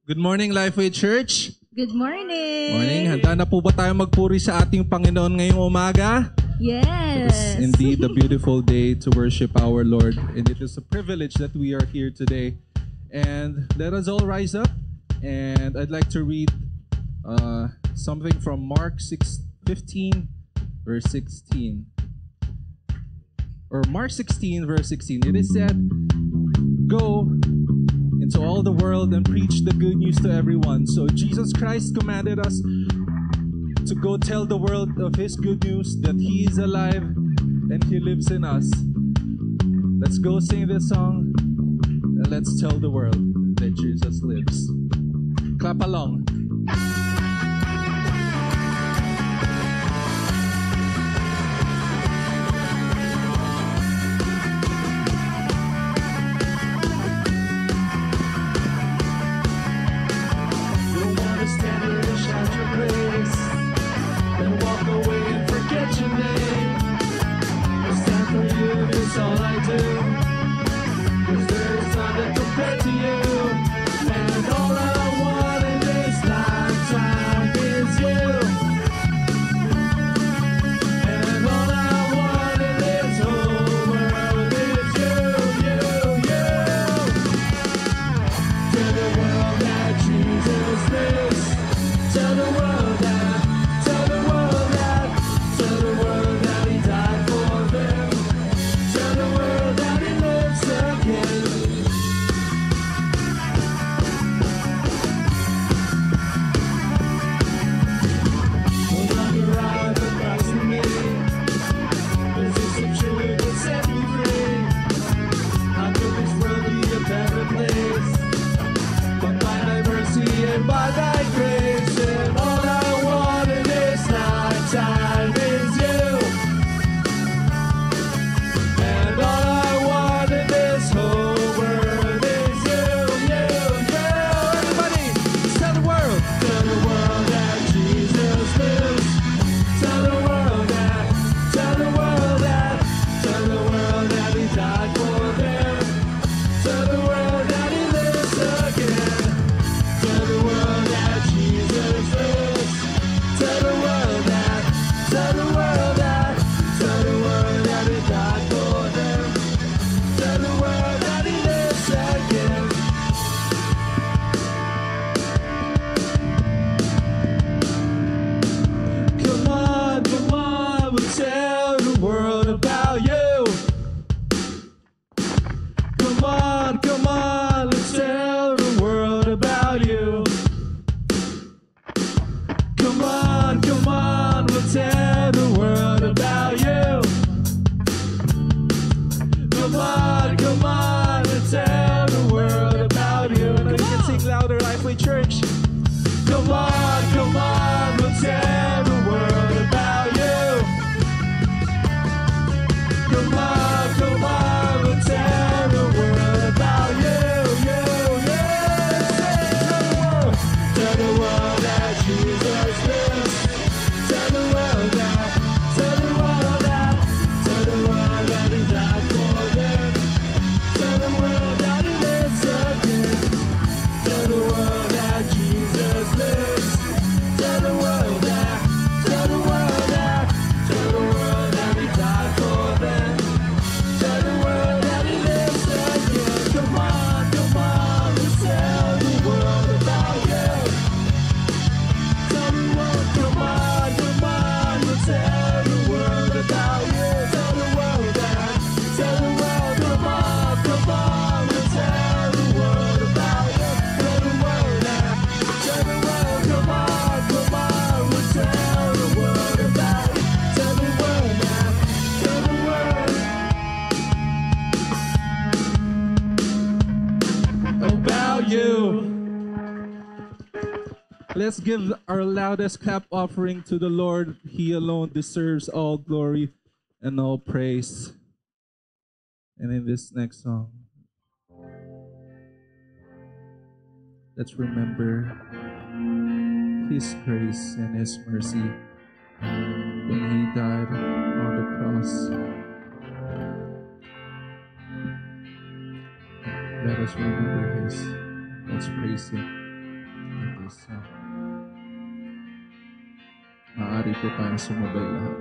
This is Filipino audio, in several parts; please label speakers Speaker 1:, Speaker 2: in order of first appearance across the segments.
Speaker 1: Good morning, Lifeway Church.
Speaker 2: Good morning.
Speaker 1: Morning. Handa na po ba tayo magpuri sa ating Panginoon ngayong umaga? It
Speaker 2: Yes.
Speaker 1: is indeed a beautiful day to worship our Lord, and it is a privilege that we are here today. And let us all rise up, and I'd like to read something from Mark 15, verse 16. Or Mark 16, verse 16. It is said, "Go into all the world and preach the good news to everyone." So Jesus Christ commanded us to go tell the world of His good news, that He is alive and He lives in us. Let's go sing this song and let's tell the world that Jesus lives. Clap along. Let's give our loudest clap offering to the Lord. He alone deserves all glory and all praise. And in this next song, let's remember His grace and His mercy when He died on the cross. Let us remember His. Let's praise Him. Jesus. Maaari po tayong sumabay lahat.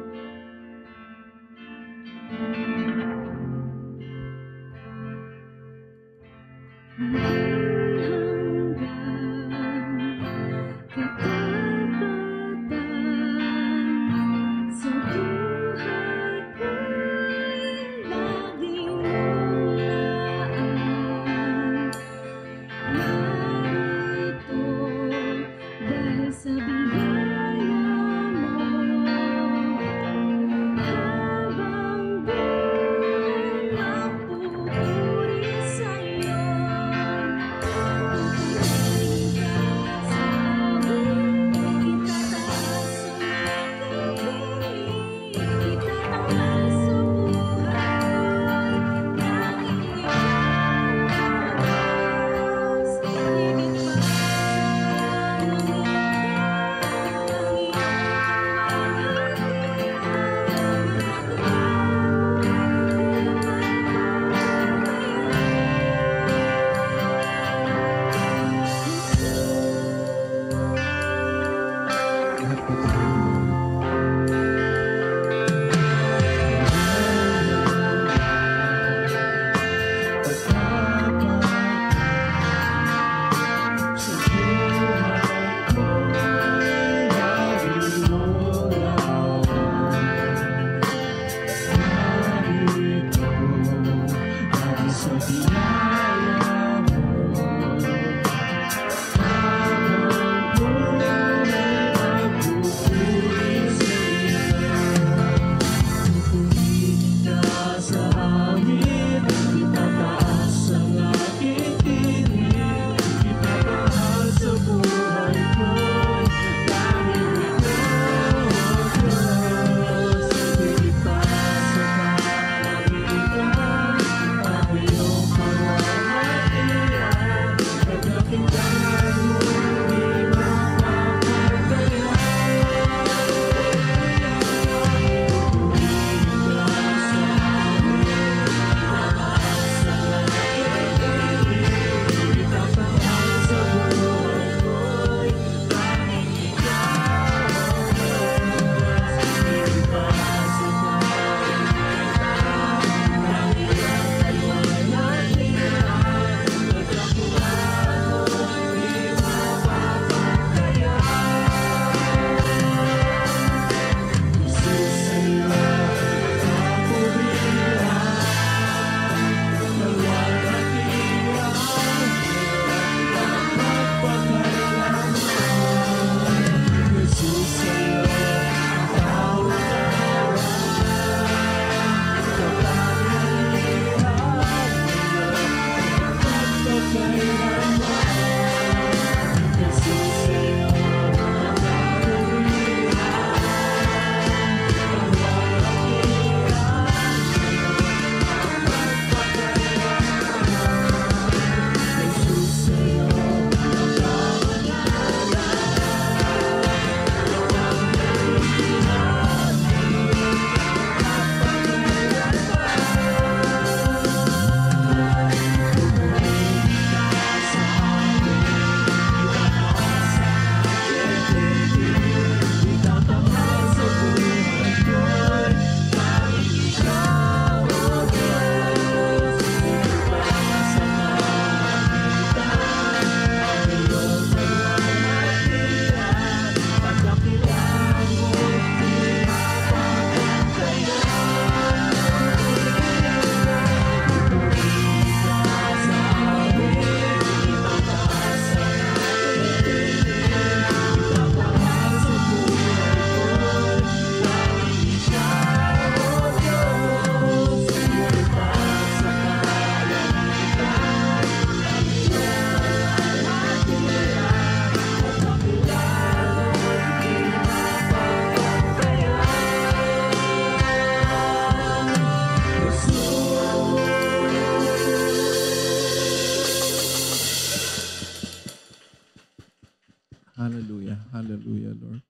Speaker 1: Hallelujah. Hallelujah, Lord.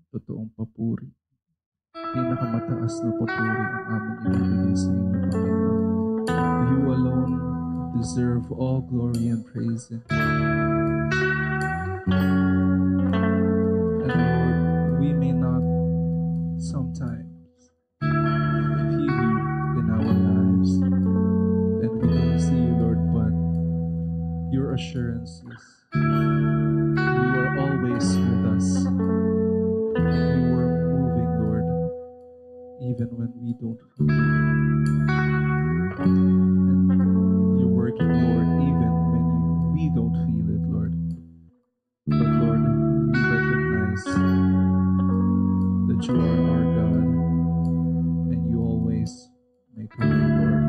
Speaker 1: Totoong papuri. Pinakamataas na papuri ang aming ibibigay sa inyo, Panginoon. You alone deserve all glory and praise. And Lord, we may not sometimes feel you in our lives, and we don't see you, Lord, but your assurances, you are always with us. You are moving, Lord, even when we don't feel it. And you're working, Lord, even when we don't feel it, Lord. But Lord, we recognize that you are our God, and you always make a way, Lord.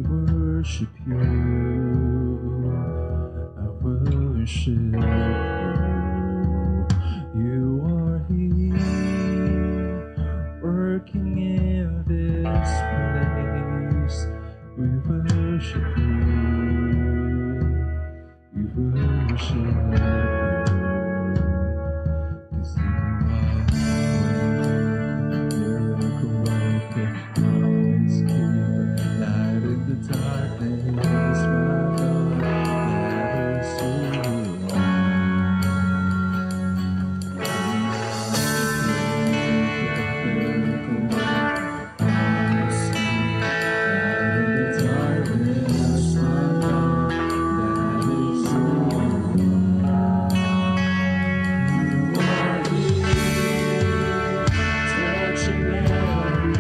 Speaker 1: Worship you, I worship you. You are here, working in this place. We worship you, we worship you, 'cause you are miracle worker, promise keeper, light in the darkness, my God, that is who you are. Miracle worker, promise keeper, light in the darkness, my God, that is who you are. You are here, touching every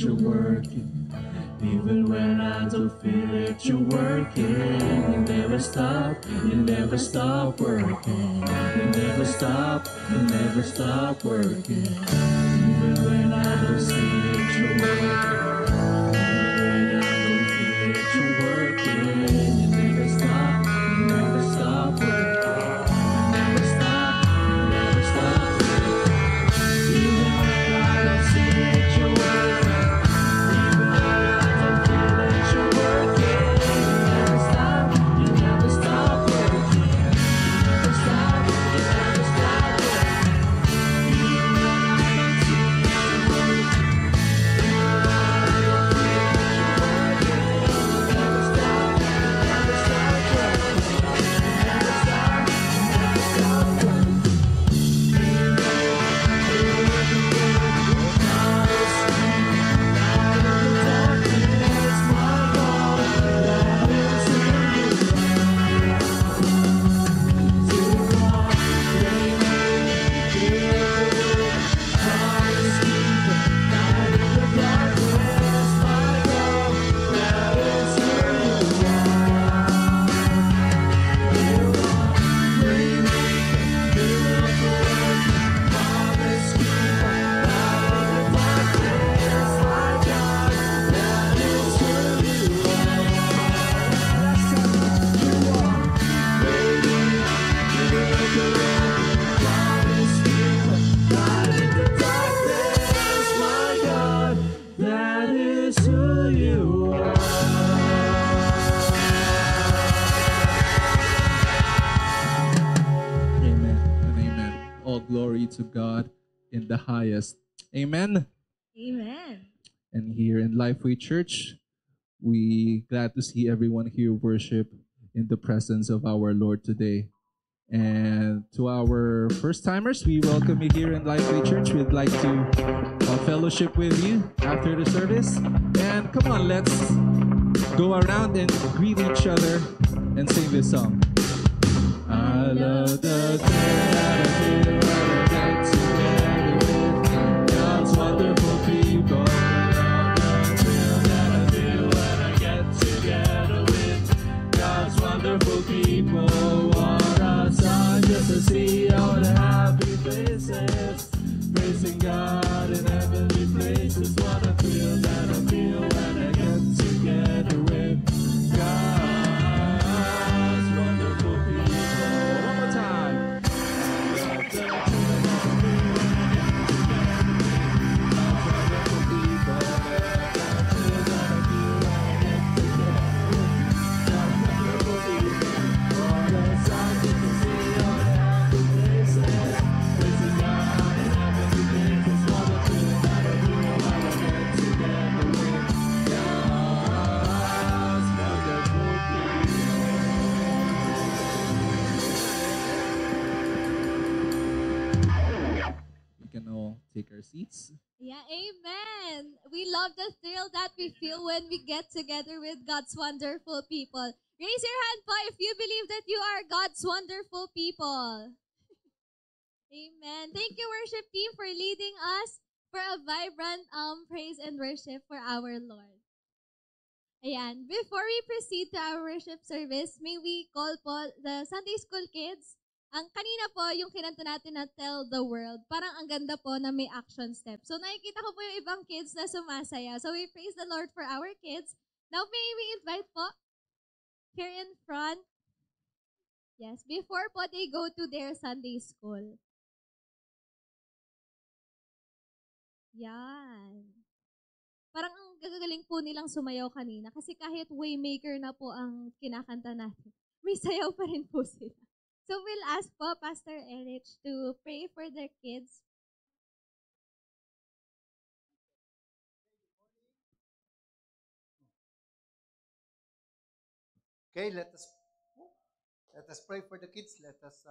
Speaker 1: you're working, even when I don't feel it, you're working. You never stop working. You never stop working. Even when I don't see it, you're working. Even when I don't feel it, you're working. You never stop working. You never stop. Even when I don't see it, you're working. Light in the darkness, my God, that is who you are. Amen and amen. All glory to God in the highest. Amen.
Speaker 2: Amen.
Speaker 1: And here in Lifeway Church, we glad to see everyone here worship in the presence of our Lord today. And to our first timers, we welcome you here in Lifeway Church. We'd like to fellowship with you after the service. And come on, let's go around and greet each other and sing this song. I love the day that I feel when I get together with God's wonderful people. I love the thrill that I feel when I get together with God's wonderful people. What a sight just to see all the happy faces, praising God in heavenly places. What a thrill that I feel when I get together with God's wonderful people. One more time. We can all take our seats.
Speaker 2: Yeah, amen. We love the thrill that we feel when we get together with God's wonderful people. Raise your hand po if you believe that you are God's wonderful people. Amen. Thank you, worship team, for leading us for a vibrant praise and worship for our Lord. Ayan. Before we proceed to our worship service, may we call po the Sunday School kids. Ang kanina po, yung kinanta natin na Tell the World, parang ang ganda po na may action step. So nakikita ko po yung ibang kids na sumasaya. So we praise the Lord for our kids. Now may we invite po here in front. Yes, before po they go to their Sunday school. Yan. Parang ang gagaling po nilang sumayaw kanina kasi kahit Waymaker na po ang kinakanta natin, may sayaw pa rin po sila. So we'll ask po Pastor Erich to pray for their kids.
Speaker 3: Okay, let us pray for the kids. Let us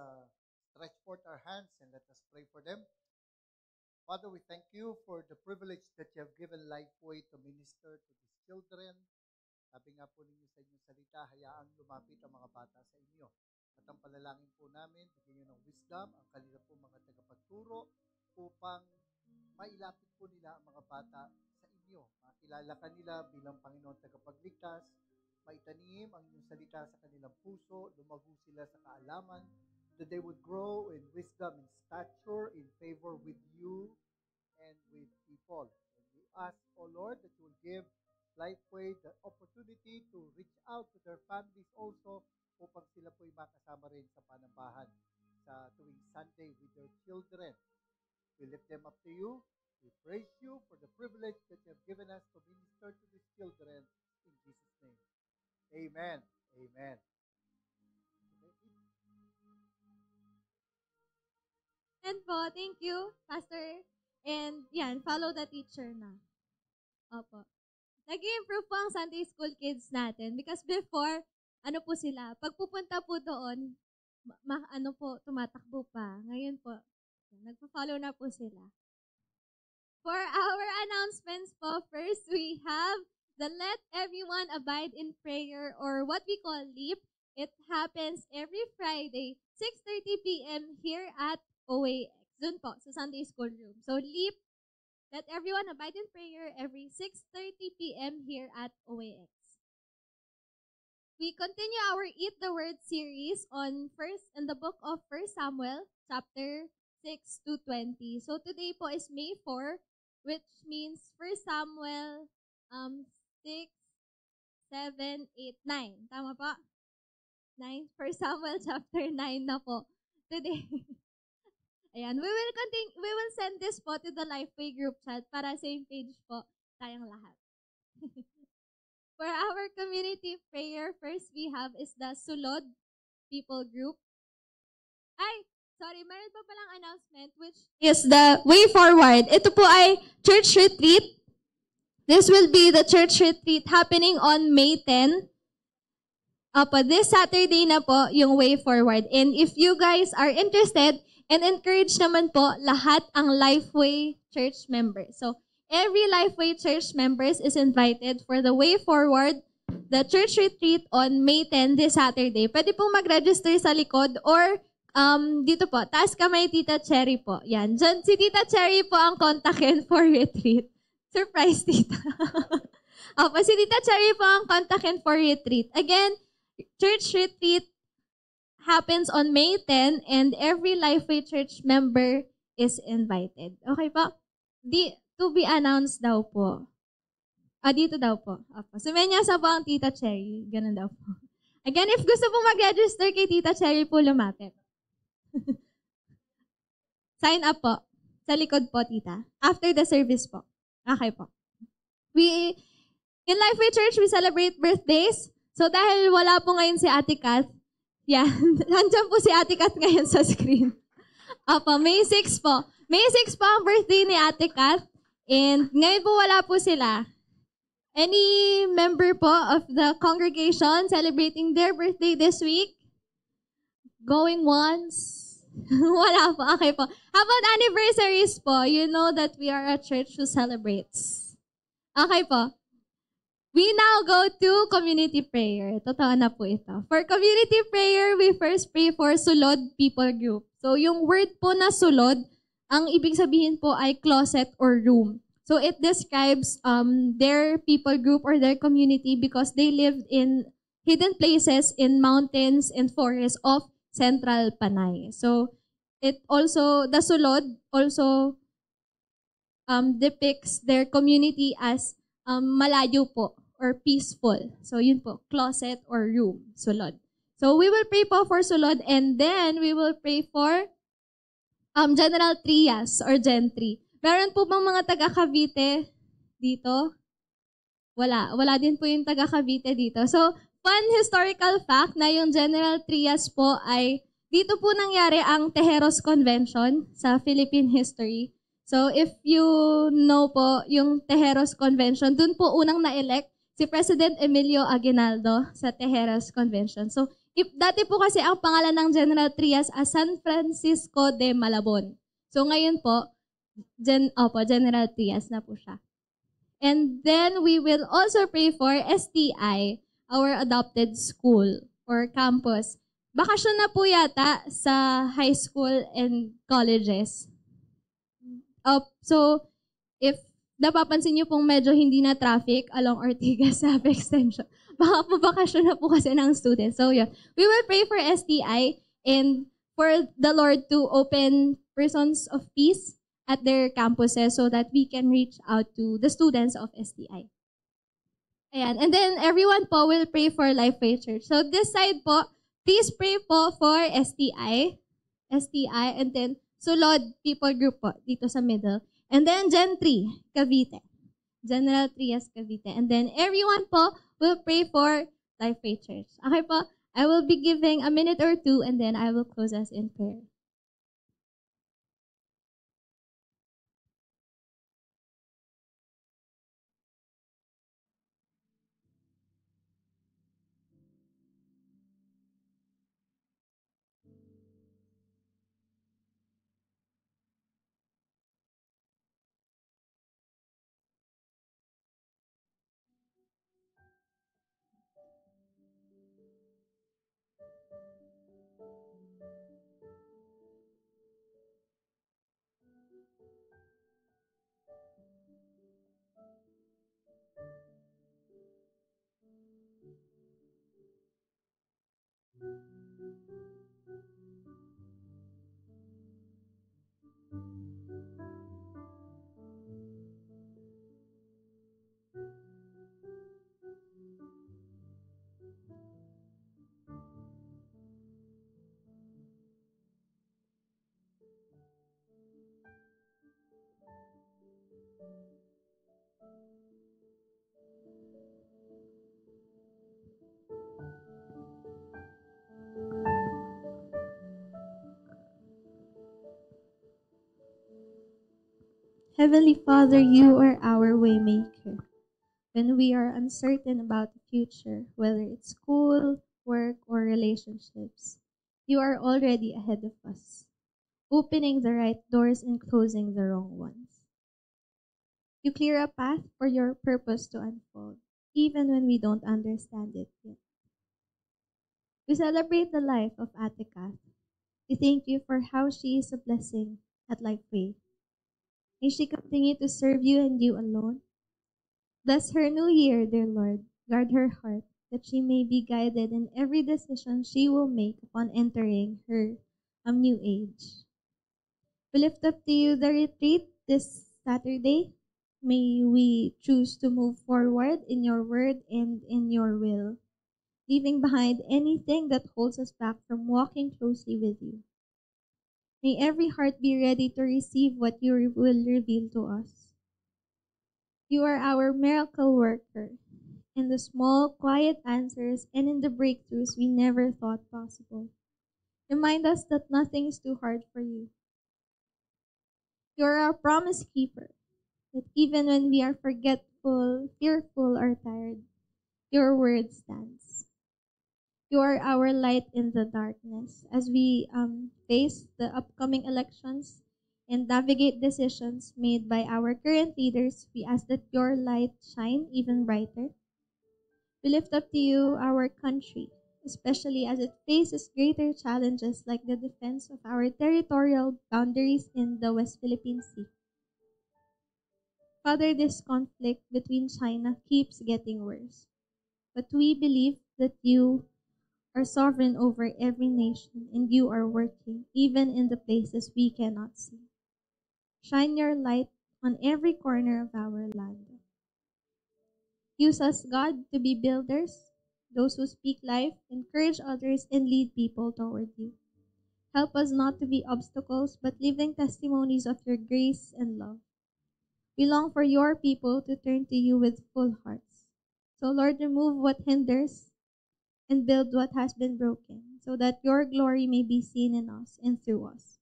Speaker 3: stretch forth our hands and let us pray for them. Father, we thank you for the privilege that you have given Lifeway to minister to these children. Sabi nga po ninyo sa inyong salita, hayaang lumapit ang mga bata sa inyo. At ang palalangin po namin, bigyan nyo ng wisdom, ang kanila po mga tagapagturo, upang mailapit po nila ang mga bata sa inyo. Makilala kanila bilang Panginoon tagapagligtas, maitanim ang inyong salita sa kanilang puso, lumago sila sa kaalaman, that they would grow in wisdom, in stature, in favor with you and with people. And we ask, O Lord, that you will give Lifeway the opportunity to reach out to their families also upang sila po'y makasama rin sa panambahan sa tuwing Sunday with their children. We lift them up to you. We praise you for the privilege that you have given us to minister to these children in Jesus' name. Amen. Amen.
Speaker 2: And po, thank you, Pastor. And yan, follow the teacher na. Opo. Nag-i-improve po ang Sunday School kids natin because before, ano po sila, pag pupunta po doon, tumatakbo pa. Ngayon po, nagpa-follow na po sila. For our announcements po, first we have the Let Everyone Abide in Prayer or what we call LEAP. It happens every Friday, 6:30 p.m. here at OAX. Doon po, sa Sunday School room. So LEAP, Let Everyone Abide in Prayer every 6:30 p.m. here at OAX. We continue our Eat the Word series in the book of 1 Samuel, chapter 6 to 20. So today po is May 4, which means 1 Samuel 6, 7, 8, 9. Tama po? 9? 1 Samuel chapter 9 na po. Today. Ayan, we will send this po to the Lifeway group chat para same page po tayong lahat. For our community prayer, first we have is the Sulod People Group. Meron pa palang announcement which is the Way Forward. Ito po ay church retreat. This will be the church retreat happening on May 10. This Saturday na po yung Way Forward. And if you guys are interested, and encourage naman po lahat ang Lifeway church members. So, every Lifeway church members is invited for the Way Forward, the church retreat on May 10 this Saturday. Pwede pong mag-register sa likod or dito po, taas kamay Tita Cherry po. Yan. Diyan, si Tita Cherry po ang kontakin for retreat. Surprise, Tita. Si Tita Cherry po ang kontakin for retreat. Again, church retreat happens on May 10 and every Lifeway Church member is invited. Okay po? To be announced daw po. Dito daw po. Sumenyasa po ang Tita Cherry. Ganun daw po. Again, if gusto po mag-register kay Tita Cherry po, lumapit. Sign up po. Sa likod po, Tita. After the service po. Okay po. In Lifeway Church, we celebrate birthdays. So dahil wala po ngayon si Ate Kath, nandiyan po si Ate Kath ngayon sa screen. May 6 po. May 6 po ang birthday ni Ate Kath. And ngayon po wala po sila. Any member po of the congregation celebrating their birthday this week? Going once? Wala po. Okay po. How about anniversaries po? You know that we are a church who celebrates. Okay po. We now go to community prayer. Totoo na po ito. For community prayer, we first pray for Sulod People Group. So, yung word po na sulod, ang ibig sabihin po ay closet or room. So, it describes their people group or their community because they lived in hidden places in mountains and forests of Central Panay. So, the sulod also depicts their community as malayo po or peaceful. So, yun po, closet or room, sulod. So, we will pray po for sulod and then we will pray for General Trias or Gen 3. Meron po bang mga taga Cavite dito? Wala. Wala din po yung taga Cavite dito. So, fun historical fact na yung General Trias po ay dito po nangyari ang Tejeros Convention sa Philippine history. So, if you know po yung Tejeros Convention, dun po unang na-elect si President Emilio Aguinaldo sa Tejeros Convention. So, dati po kasi ang pangalan ng General Trias as San Francisco de Malabon. So, ngayon po, General Trias na po siya. And then, we will also pray for STI, our adopted school or campus. Bakasyon na po yata sa high school and colleges. So, if napapansin niyo pong medyo hindi na traffic along Ortigas sa extension, baka po bakasyon na po kasi ng students. So, yeah. We will pray for STI and for the Lord to open persons of peace at their campuses so that we can reach out to the students of STI. Ayan. And then, everyone po will pray for Lifeway Church. So, this side po, please pray po for STI, and then Sulod People Group po, dito sa middle. And then Gen 3, Cavite. General Trias, Cavite. And then everyone po will pray for Lifeway Church. Okay po? I will be giving a minute or two and then I will close us in prayer. Heavenly Father, you are our waymaker. When we are uncertain about the future, whether it's school, work, or relationships, you are already ahead of us, opening the right doors and closing the wrong ones. You clear a path for your purpose to unfold, even when we don't understand it yet. We celebrate the life of Ate Kath. We thank you for how she is a blessing at Lifeway. May she continue to serve you and you alone. Bless her new year, dear Lord. Guard her heart, that she may be guided in every decision she will make upon entering her new age. We lift up to you the retreat this Saturday. May we choose to move forward in your word and in your will, leaving behind anything that holds us back from walking closely with you. May every heart be ready to receive what you will reveal to us. You are our miracle worker in the small, quiet answers and in the breakthroughs we never thought possible. Remind us that nothing is too hard for you. You are our promise keeper, that even when we are forgetful, fearful, or tired, your word stands. You are our light in the darkness. As we face the upcoming elections and navigate decisions made by our current leaders, we ask that your light shine even brighter. We lift up to you our country, especially as it faces greater challenges like the defense of our territorial boundaries in the West Philippine Sea. Father, this conflict between China keeps getting worse, but we believe that you are sovereign over every nation and you are working even in the places we cannot see. Shine your light on every corner of our land. Use us, God, to be builders, those who speak life, encourage others, and lead people toward you. Help us not to be obstacles, but living testimonies of your grace and love. We long for your people to turn to you with full hearts. So, Lord, remove what hinders and build what has been broken, so that your glory may be seen in us and through us.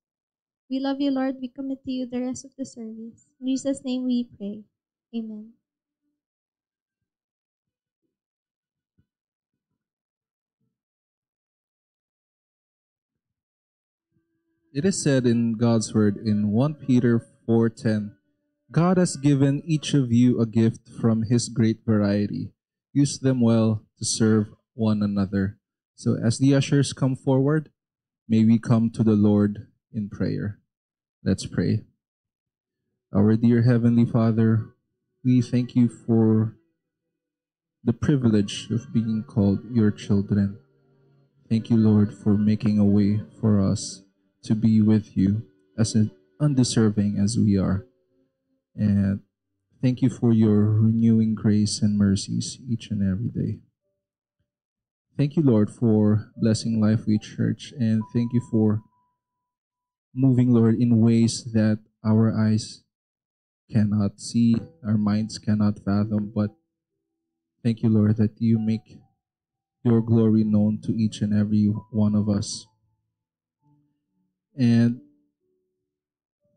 Speaker 2: We love you, Lord. We commit to you the rest of the service. In Jesus' name we pray. Amen.
Speaker 1: It is said in God's word in 1 Peter 4:10, God has given each of you a gift from his great variety. Use them well to serve one another. So as the ushers come forward, may we come to the Lord in prayer. Let's pray. Our dear Heavenly Father, we thank you for the privilege of being called your children. Thank you, Lord, for making a way for us to be with you as undeserving as we are. And thank you for your renewing grace and mercies each and every day. Thank you, Lord, for blessing Lifeway Church, and thank you for moving, Lord, in ways that our eyes cannot see, our minds cannot fathom. But thank you, Lord, that you make your glory known to each and every one of us. And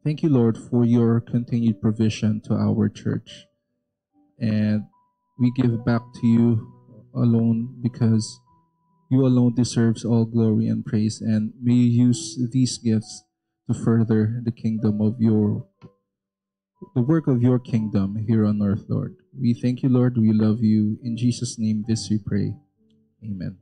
Speaker 1: thank you, Lord, for your continued provision to our church. And we give back to you alone, because you alone deserves all glory and praise. And may you use these gifts to further the work of your kingdom here on earth, Lord. We thank you, Lord. We love you. In Jesus' name, this we pray. Amen.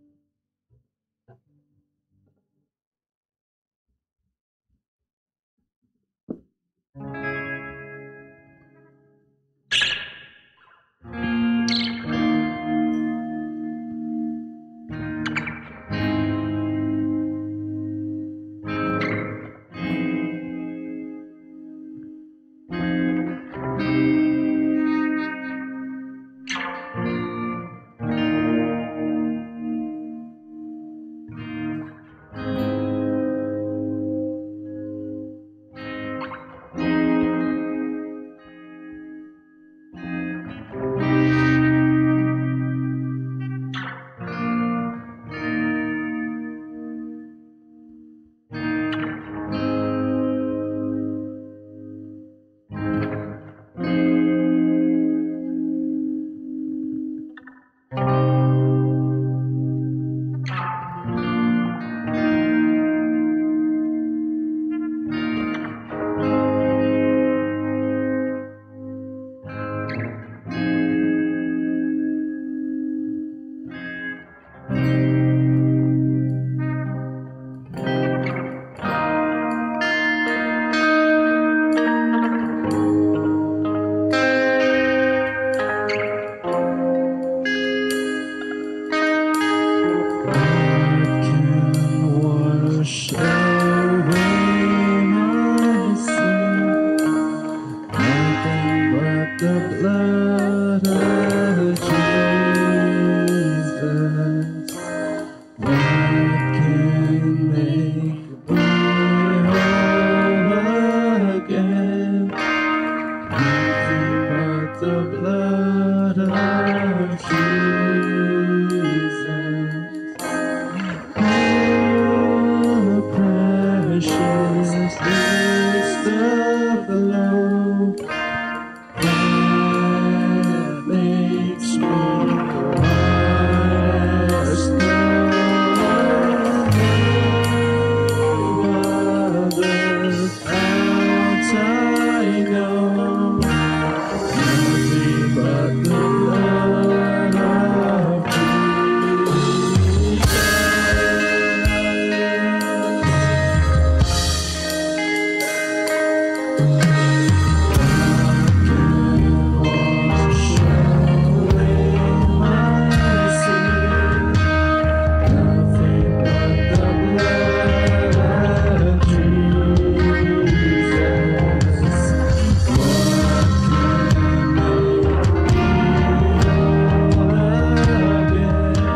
Speaker 1: the blood of Jesus. What can make me whole again? Nothing but the blood of Jesus. Oh, precious is the flow that makes me white as snow. Other fount I know, nothing but the blood of Jesus. Wash away my sin, nothing but the blood of Jesus. What can make me whole again?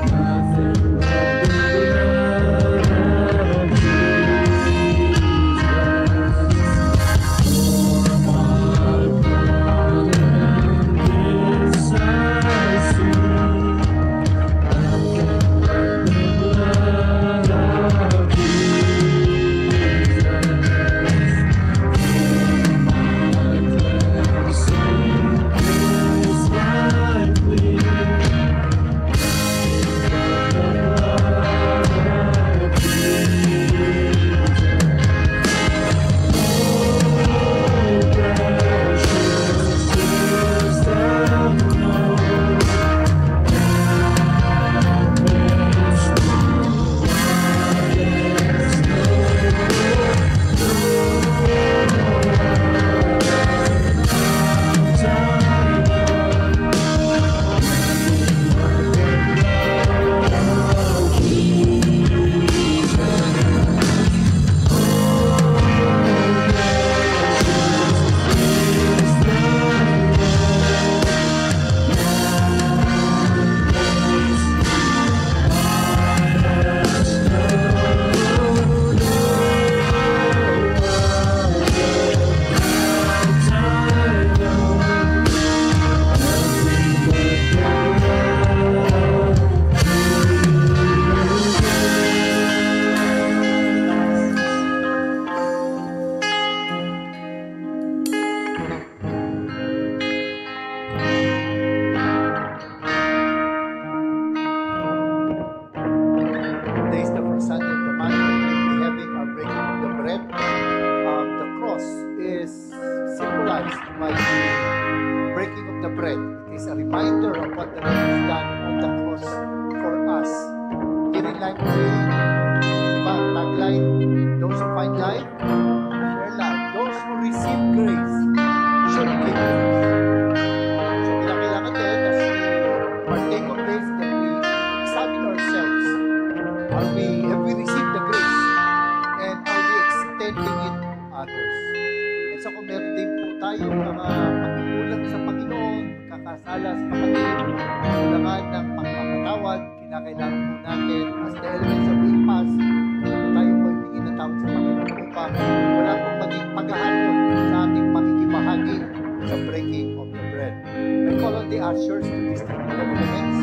Speaker 1: Nothing but the blood of Jesus. For my blood and this I see, nothing but the blood of Jesus. For my cleansing is my plea, the blood of Jesus. Precious is the flow that makes me white as
Speaker 3: Today is the first Sunday of the month. We will be having our breaking of the bread. The cross is symbolized by the breaking of the bread. It is a reminder of what the Lord has done on the cross for us. Here in Life Way, diba, tagline, those who find life, share life. Those who receive grace should give grace. So kailangan din as we partake of this that we examine ourselves. Have we received the grace? And are we extending it to others? And so kung meron din po tayong mga pagkukulang sa Panginoon, kakasala sa kapatid, kailangan ng pagpapatawad, kinakailangan po natin as the elements of being passed, tayo po humingi ng tawad sa Panginoon upang wala pong maging paghahapon sa ating pakikibahagi sa breaking of the bread. I call on the ushers to distribute the elements.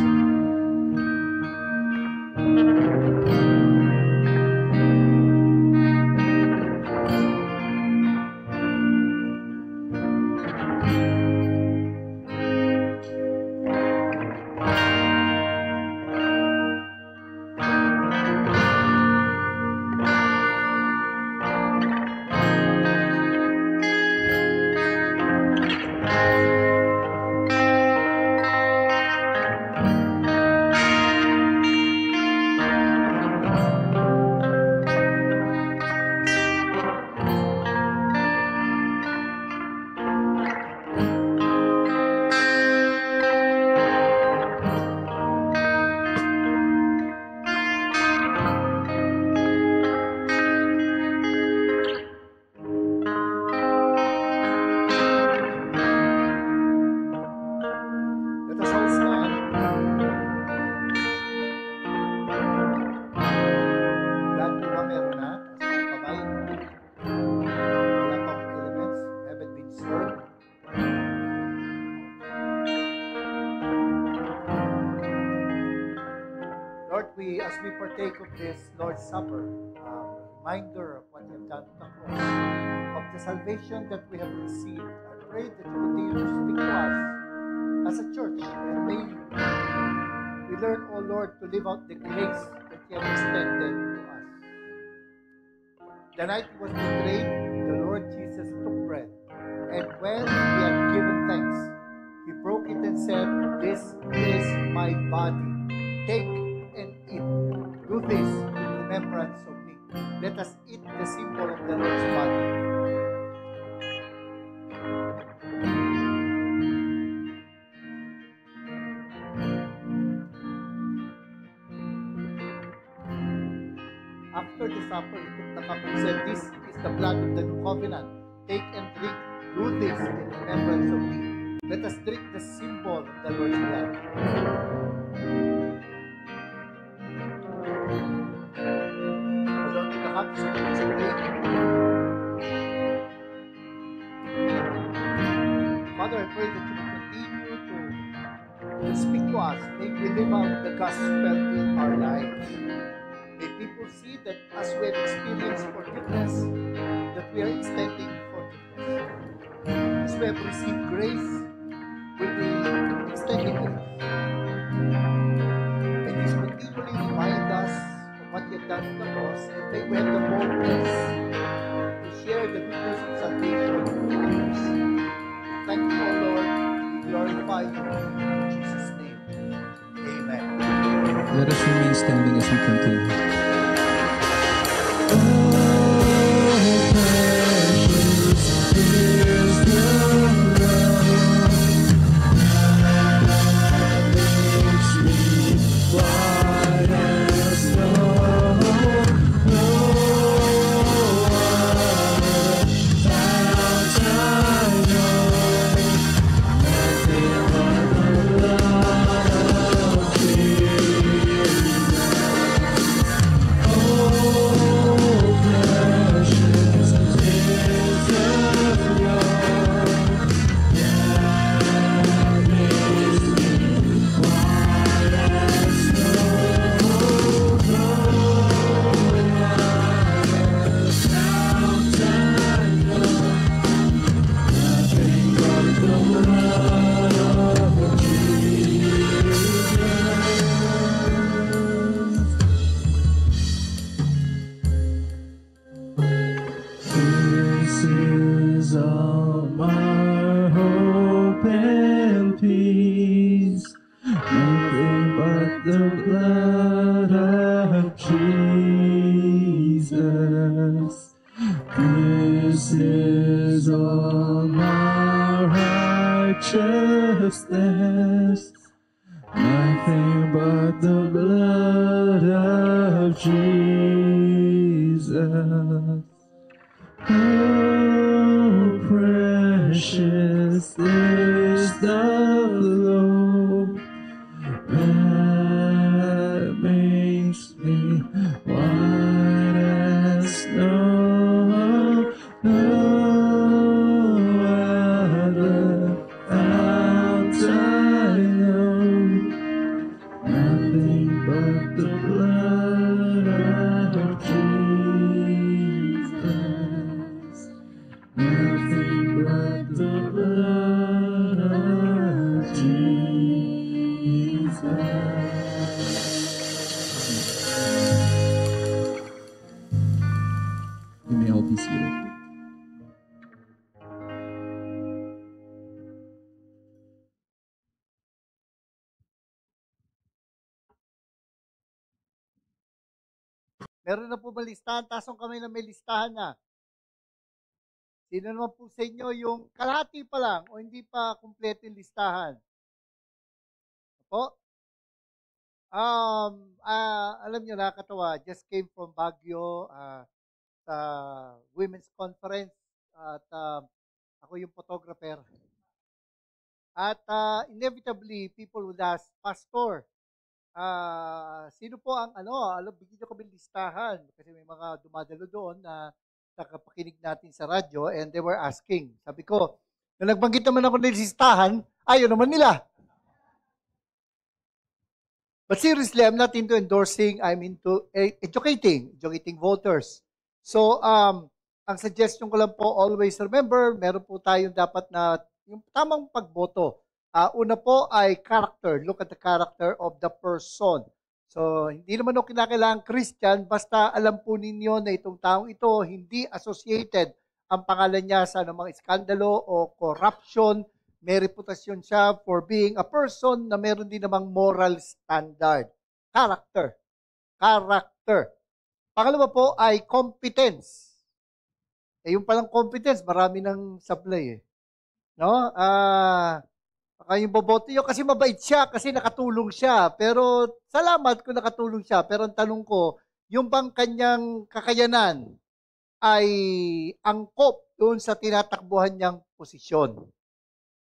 Speaker 3: we partake of this Lord's Supper, reminder of what you have done on the cross, of the salvation that we have received, I pray that you continue to speak to us as a church, and may we learn, O Lord, to live out the grace that you have extended to us. The night he was betrayed, the Lord Jesus took bread, and when he had given thanks, he broke it and said, "This is my body. Take and eat. Do this in remembrance of me." Let us eat the symbol of the Lord's body. After the supper, he took the cup and said, "This is the blood of the new covenant. Take and drink. Do this in remembrance of me." Let us drink the symbol of the Lord's blood. Hold on to the cup so we can drink. Father, I pray that you will continue to speak to us. May we live out the gospel in our lives. May people see that as we have experienced forgiveness, that we are extending forgiveness. As we have received grace, we'll be extending grace. May this continually remind us of what you have done on the cross, and may we have the boldness to share the good news of salvation with others. Thank you, O Lord. We glorify you in Jesus' name. Amen.
Speaker 1: Let us remain standing as we continue.
Speaker 3: Meron na po ba listahan? Tasong kami na may listahan na. Sino naman po sa inyo yung kalahati pa lang o hindi pa kumpleto yung listahan? Po? Alam nyo, nakakatawa. Just came from Baguio sa Women's Conference at ako yung photographer. At inevitably, people would ask, "Pastor, sino po ang bigyan nyo kami listahan." Kasi may mga dumadalo doon na nakapakinig natin sa radyo and they were asking. Sabi ko, nung nagbanggit naman ako ng listahan, ayaw naman nila. But seriously, I'm not into endorsing, I'm into educating voters. So, ang suggestion ko lang po, always remember, meron po tayong dapat na yung tamang pagboto. Una po ay character. Look at the character of the person. So, hindi naman ako kinakailangan Christian, basta alam po ninyo na itong taong ito, hindi associated ang pangalan niya sa anumang iskandalo o corruption. May reputasyon siya for being a person na meron din namang moral standard. Character. Character. Pangalawa po ay competence. Yung palang competence, marami ng supply eh. No? Yung boboto nyo kasi mabait siya, kasi nakatulong siya. Pero salamat kung nakatulong siya. Pero ang tanong ko, yung bang kanyang kakayanan ay angkop doon sa tinatakbuhan niyang posisyon?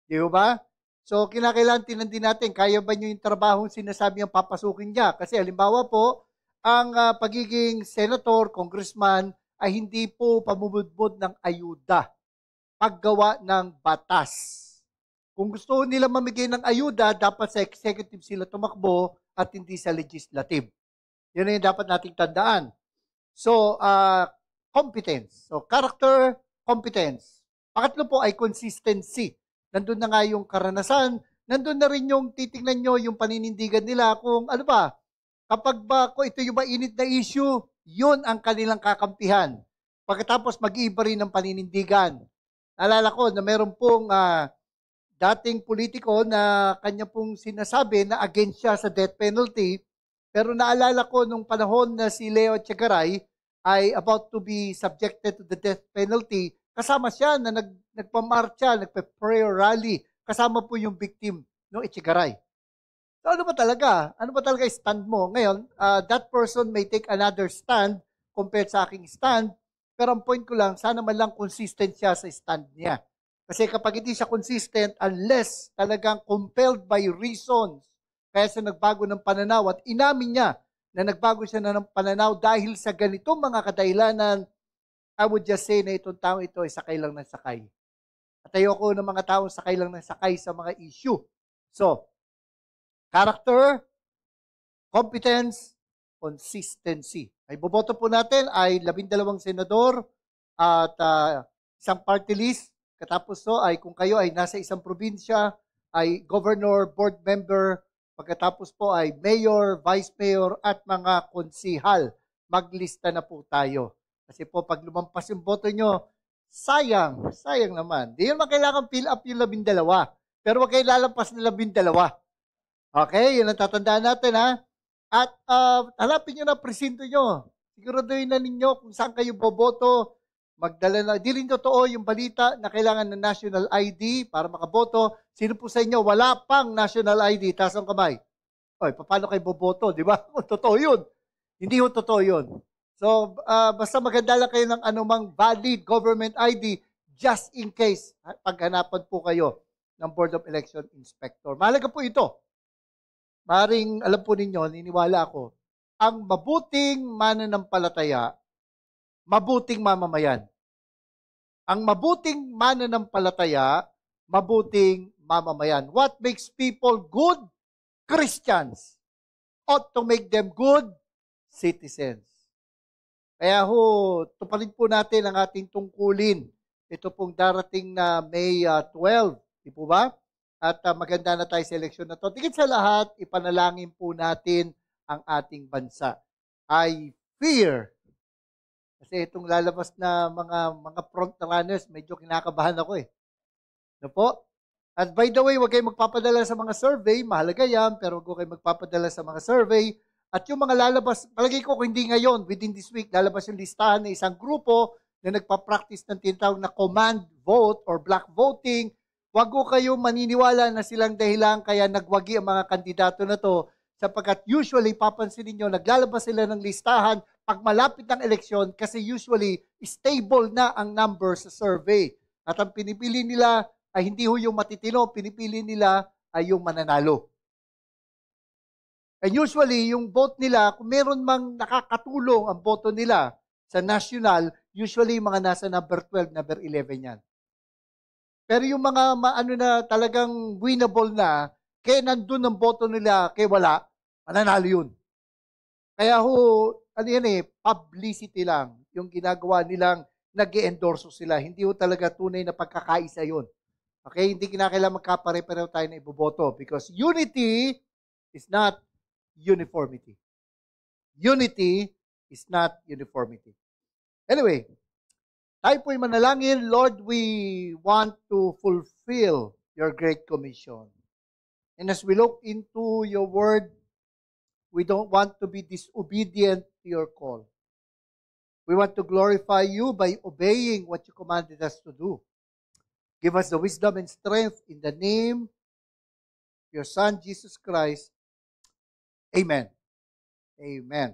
Speaker 3: Di ba? So, kinakailangan tinandin natin, kaya ba nyo yung trabaho sinasabi ang papasukin niya? Kasi halimbawa po, ang pagiging senator, congressman, ay hindi po pamumudmod ng ayuda. Paggawa ng batas. Kung gusto nila mamigay ng ayuda, dapat sa executive sila tumakbo at hindi sa legislative. Yun yung dapat nating tandaan. So, competence. So, character, competence. Pangatlo po ay consistency. Nandun na nga yung karanasan, nandun na rin yung titingnan nyo yung paninindigan nila kung ano ba, kapag ba kung ito yung mainit na issue, yun ang kanilang kakampihan. Pagkatapos mag-iiba rin ng paninindigan. Naalala ko na meron pong dating politiko na kanya pong sinasabi na against siya sa death penalty, pero naalala ko nung panahon na si Leo Echegaray ay about to be subjected to the death penalty, kasama siya na nagpamarcha, nagpa-prayer rally, kasama po yung victim ng Echegaray. So ano ba talaga? Ano ba talaga stand mo? Ngayon, that person may take another stand compared sa aking stand, pero ang point ko lang, sana man lang consistent siya sa stand niya. Kasi kapag hindi siya consistent, unless talagang compelled by reasons, kaya siya nagbago ng pananaw at inamin niya na nagbago siya ng pananaw dahil sa ganitong mga kadahilanan, I would just say na itong tao ito ay sakay lang ng sakay. At ayoko ng mga tao sakay lang ng sakay sa mga issue. So, character, competence, consistency. Ay boboto po natin ay 12 senador at isang party list. Katapos so ay kung kayo ay nasa isang probinsya, ay governor, board member, pagkatapos po ay mayor, vice mayor at mga konsihal. Maglista na po tayo. Kasi po, pag lumampas yung boto nyo, sayang naman. Di naman kailangan fill up yung 12. Pero wag kayo lalampas ng 12. Okay, yun ang tatandaan natin ha. At hanapin nyo na presinto nyo. Siguraduhin na ninyo kung saan kayo boboto. Magdala na. Di rin totoo yung balita na kailangan ng national ID para makaboto. Sino po sa inyo wala pang national ID? Taas ang kamay. Oy, paano kayo boboto? Di ba? Totoo yun. Hindi ho totoo yun. So, basta maganda lang kayo ng anumang valid government ID just in case paghanapan po kayo ng Board of Election Inspector. Mahalaga po ito. Maring alam po ninyo, niniwala ako, ang mabuting mananampalataya, mabuting mamamayan. Ang mabuting mananampalataya, mabuting mamamayan. What makes people good? Christians. Ought to make them good citizens. Kaya ho, tuparin po natin ang ating tungkulin. Ito pong darating na May 12. Di po ba? At maganda na tayo sa eleksyon na to. Tigit sa lahat, ipanalangin po natin ang ating bansa. I fear. Kasi itong lalabas na mga front runners, medyo kinakabahan ako eh. No po? At by the way, huwag kayong magpapadala sa mga survey. Mahalaga yan, pero huwag kayong magpapadala sa mga survey. At yung mga lalabas, palagay ko kung hindi ngayon, within this week, lalabas yung listahan ng isang grupo na nagpa-practice ng tinatawag na command vote or block voting. Huwag ko kayo maniniwala na silang dahilan kaya nagwagi ang mga kandidato na to sapagkat usually, papansin niyo naglalabas sila ng listahan pag malapit ng eleksyon kasi usually stable na ang number sa survey. At ang pinipili nila ay hindi ho yung matitino, pinipili nila ay yung mananalo. And usually, yung vote nila, kung meron mang nakakatulong ang boto nila sa national, usually mga nasa number 12, number 11 yan. Pero yung mga ano na talagang winnable na, kaya nandun ang boto nila, kaya wala, Mananalo yun. Kaya ano yan publicity lang. Yung ginagawa nilang nag-i-endorso sila. Hindi talaga tunay na pagkakaisa yun. Okay? Hindi kinakailangan magkapare-pareho tayo na iboboto because unity is not uniformity. Unity is not uniformity. Anyway, tayo po'y manalangin. Lord, we want to fulfill your Great Commission. And as we look into your word, we don't want to be disobedient to your call. We want to glorify you by obeying what you commanded us to do. Give us the wisdom and strength in the name of your Son, Jesus Christ. Amen. Amen.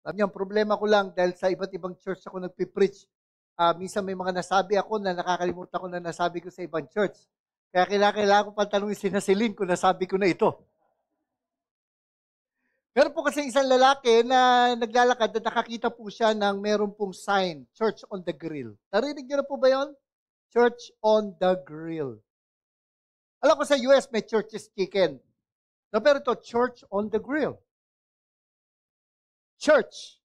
Speaker 3: Alam niyo, ang problema ko lang dahil sa iba't ibang church ako nagpipreach, minsan may mga nasabi ako na nakakalimutan ko na nasabi ko sa ibang church. Kaya kailangan ko patanungin si Celine kung nasabi ko na ito. Meron po kasi isang lalaki na naglalakad at nakakita po siya ng meron pong sign, Church on the Grill. Narinig niyo na po ba yon? Church on the Grill. Alam ko sa US may Church's Chicken. No, pero ito, Church on the Grill. Church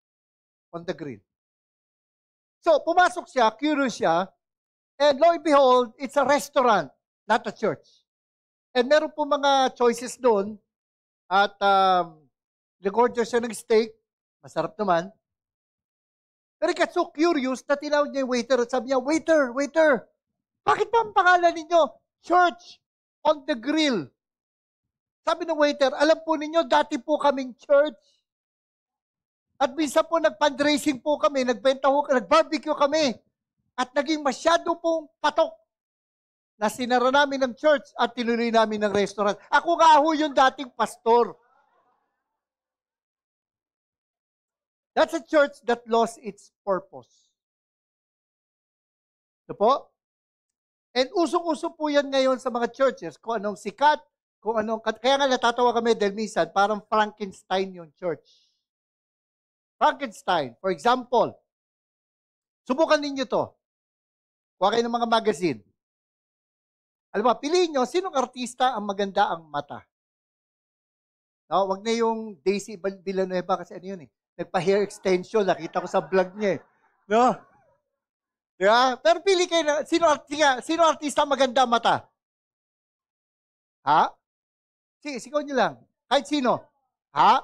Speaker 3: on the Grill. So, pumasok siya, curious siya, and lo and behold, it's a restaurant, not a church. And meron po mga choices doon, at nag-order siya ng steak, masarap naman. Pero he got so curious na tinawag niya yung waiter at sabi niya, Waiter, bakit ba ang pangalan ninyo? Church on the Grill. Sabi ng waiter, alam po ninyo, dati po kaming church. At minsan po nag-fundraising po kami, nag-barbecue kami. At naging masyado pong patok na sinara namin ng church at tinuloy namin ng restaurant. Ako nga ho yung dating pastor. That's a church that lost its purpose. Ito po? And usong-uso po yan ngayon sa mga churches, kung anong sikat, kaya nga natatawa kami dahil minsan, parang Frankenstein yung church. Frankenstein, for example, subukan ninyo to. Kuha kayo ng mga magazine. Alam mo, piliin nyo, sinong artista ang maganda ang mata? No, wag na yung Daisy Villanueva kasi ano yun nagpa-hair extension, nakita ko sa vlog niya No? Diba? Pero pili kayo na, sino artista maganda ang mata? Ha? Sige, sigaw nyo lang. Kahit sino. Ha?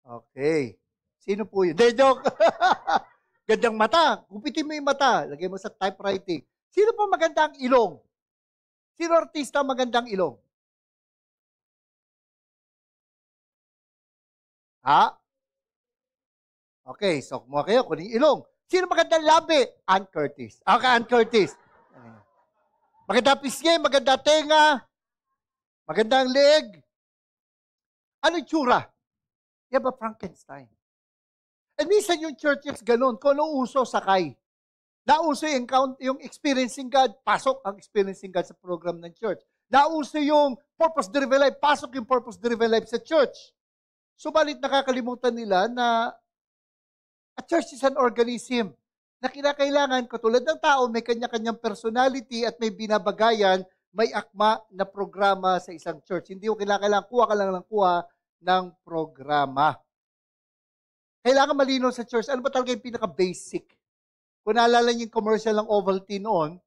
Speaker 3: Okay. Sino po yun? De, joke. Gandang mata. Gupitin mo yung mata. Lagay mo sa typewriting. Sino po magandang ilong? Sino artista magandang ilong? Ha? Okay, so kumuha kayo, kuning ilong. Sino magandang labi? Ann Curtis. Okay, Ann Curtis. Maganda pisngi, maganda tenga, magandang leg. Ano yung tsura? You have a Frankenstein. And minsan yung churches ganun, kung ano uso, sakay. Nauso yung experiencing God, pasok ang experiencing God sa program ng church. Nauso yung purpose-driven life, pasok yung purpose-driven life sa church. Subalit nakakalimutan nila na a church is an organism na kinakailangan, katulad ng tao, may kanya-kanyang personality at may binabagayan, may akma na programa sa isang church. Hindi ko kinakailangan, kuha ka lang ng programa. Kailangan malinaw sa church. Ano ba talaga yung pinaka-basic? Kung naalala niyo yung commercial ng Ovaltine noon,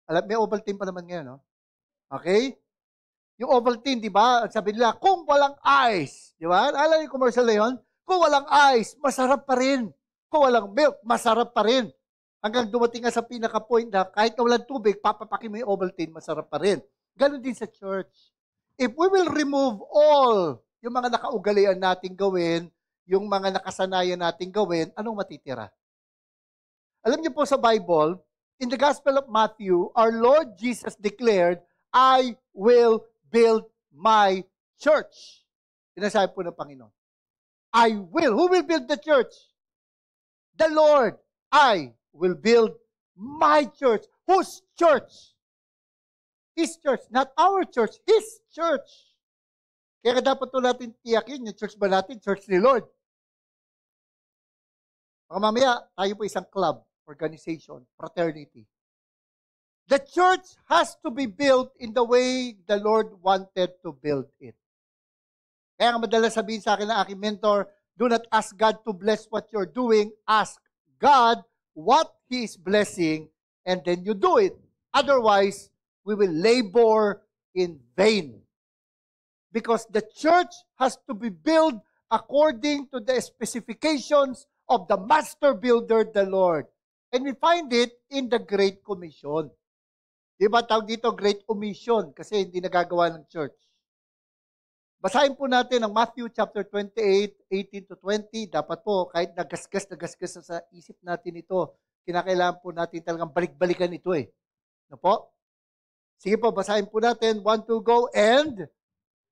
Speaker 3: may Ovaltine pa naman ngayon, no? Okay? Yung Ovaltine, di ba? Sabi nila, kung walang ice, di ba? Naalala yung commercial na yun? Kung walang ice, masarap pa rin. Kung walang milk, masarap pa rin. Hanggang dumating nga sa pinaka-point na kahit na walang tubig, papapakin mo yung Ovaltine, masarap pa rin. Ganon din sa church. If we will remove all yung mga nakaugalian nating gawin, yung mga nakasanayan nating gawin, anong matitira? Alam niyo po sa Bible, in the Gospel of Matthew, our Lord Jesus declared, I will build my church. Sinasabi po ng Panginoon. I will. Who will build the church? The Lord. I will build my church. Whose church? His church. Not our church. His church. Kaya dapat po natin tiyakin yung church ba natin? Church ni Lord. Mga mamaya, tayo po isang club, organization, fraternity. The church has to be built in the way the Lord wanted to build it. Kaya nga madalas sabihin sa akin ng aking mentor, do not ask God to bless what you're doing. Ask God what He is blessing, and then you do it. Otherwise, we will labor in vain. Because the church has to be built according to the specifications of the master builder, the Lord. And we find it in the Great Commission. Di ba tawag dito Great Omission kasi hindi nagagawa ng church. Basahin po natin ang Matthew chapter 28, 18 to 20. Dapat po, kahit nagasgas sa isip natin ito, kinakailangan po natin talagang balik-balikan ito eh. Ano po? Sige po, basahin po natin. 1, 2, go. And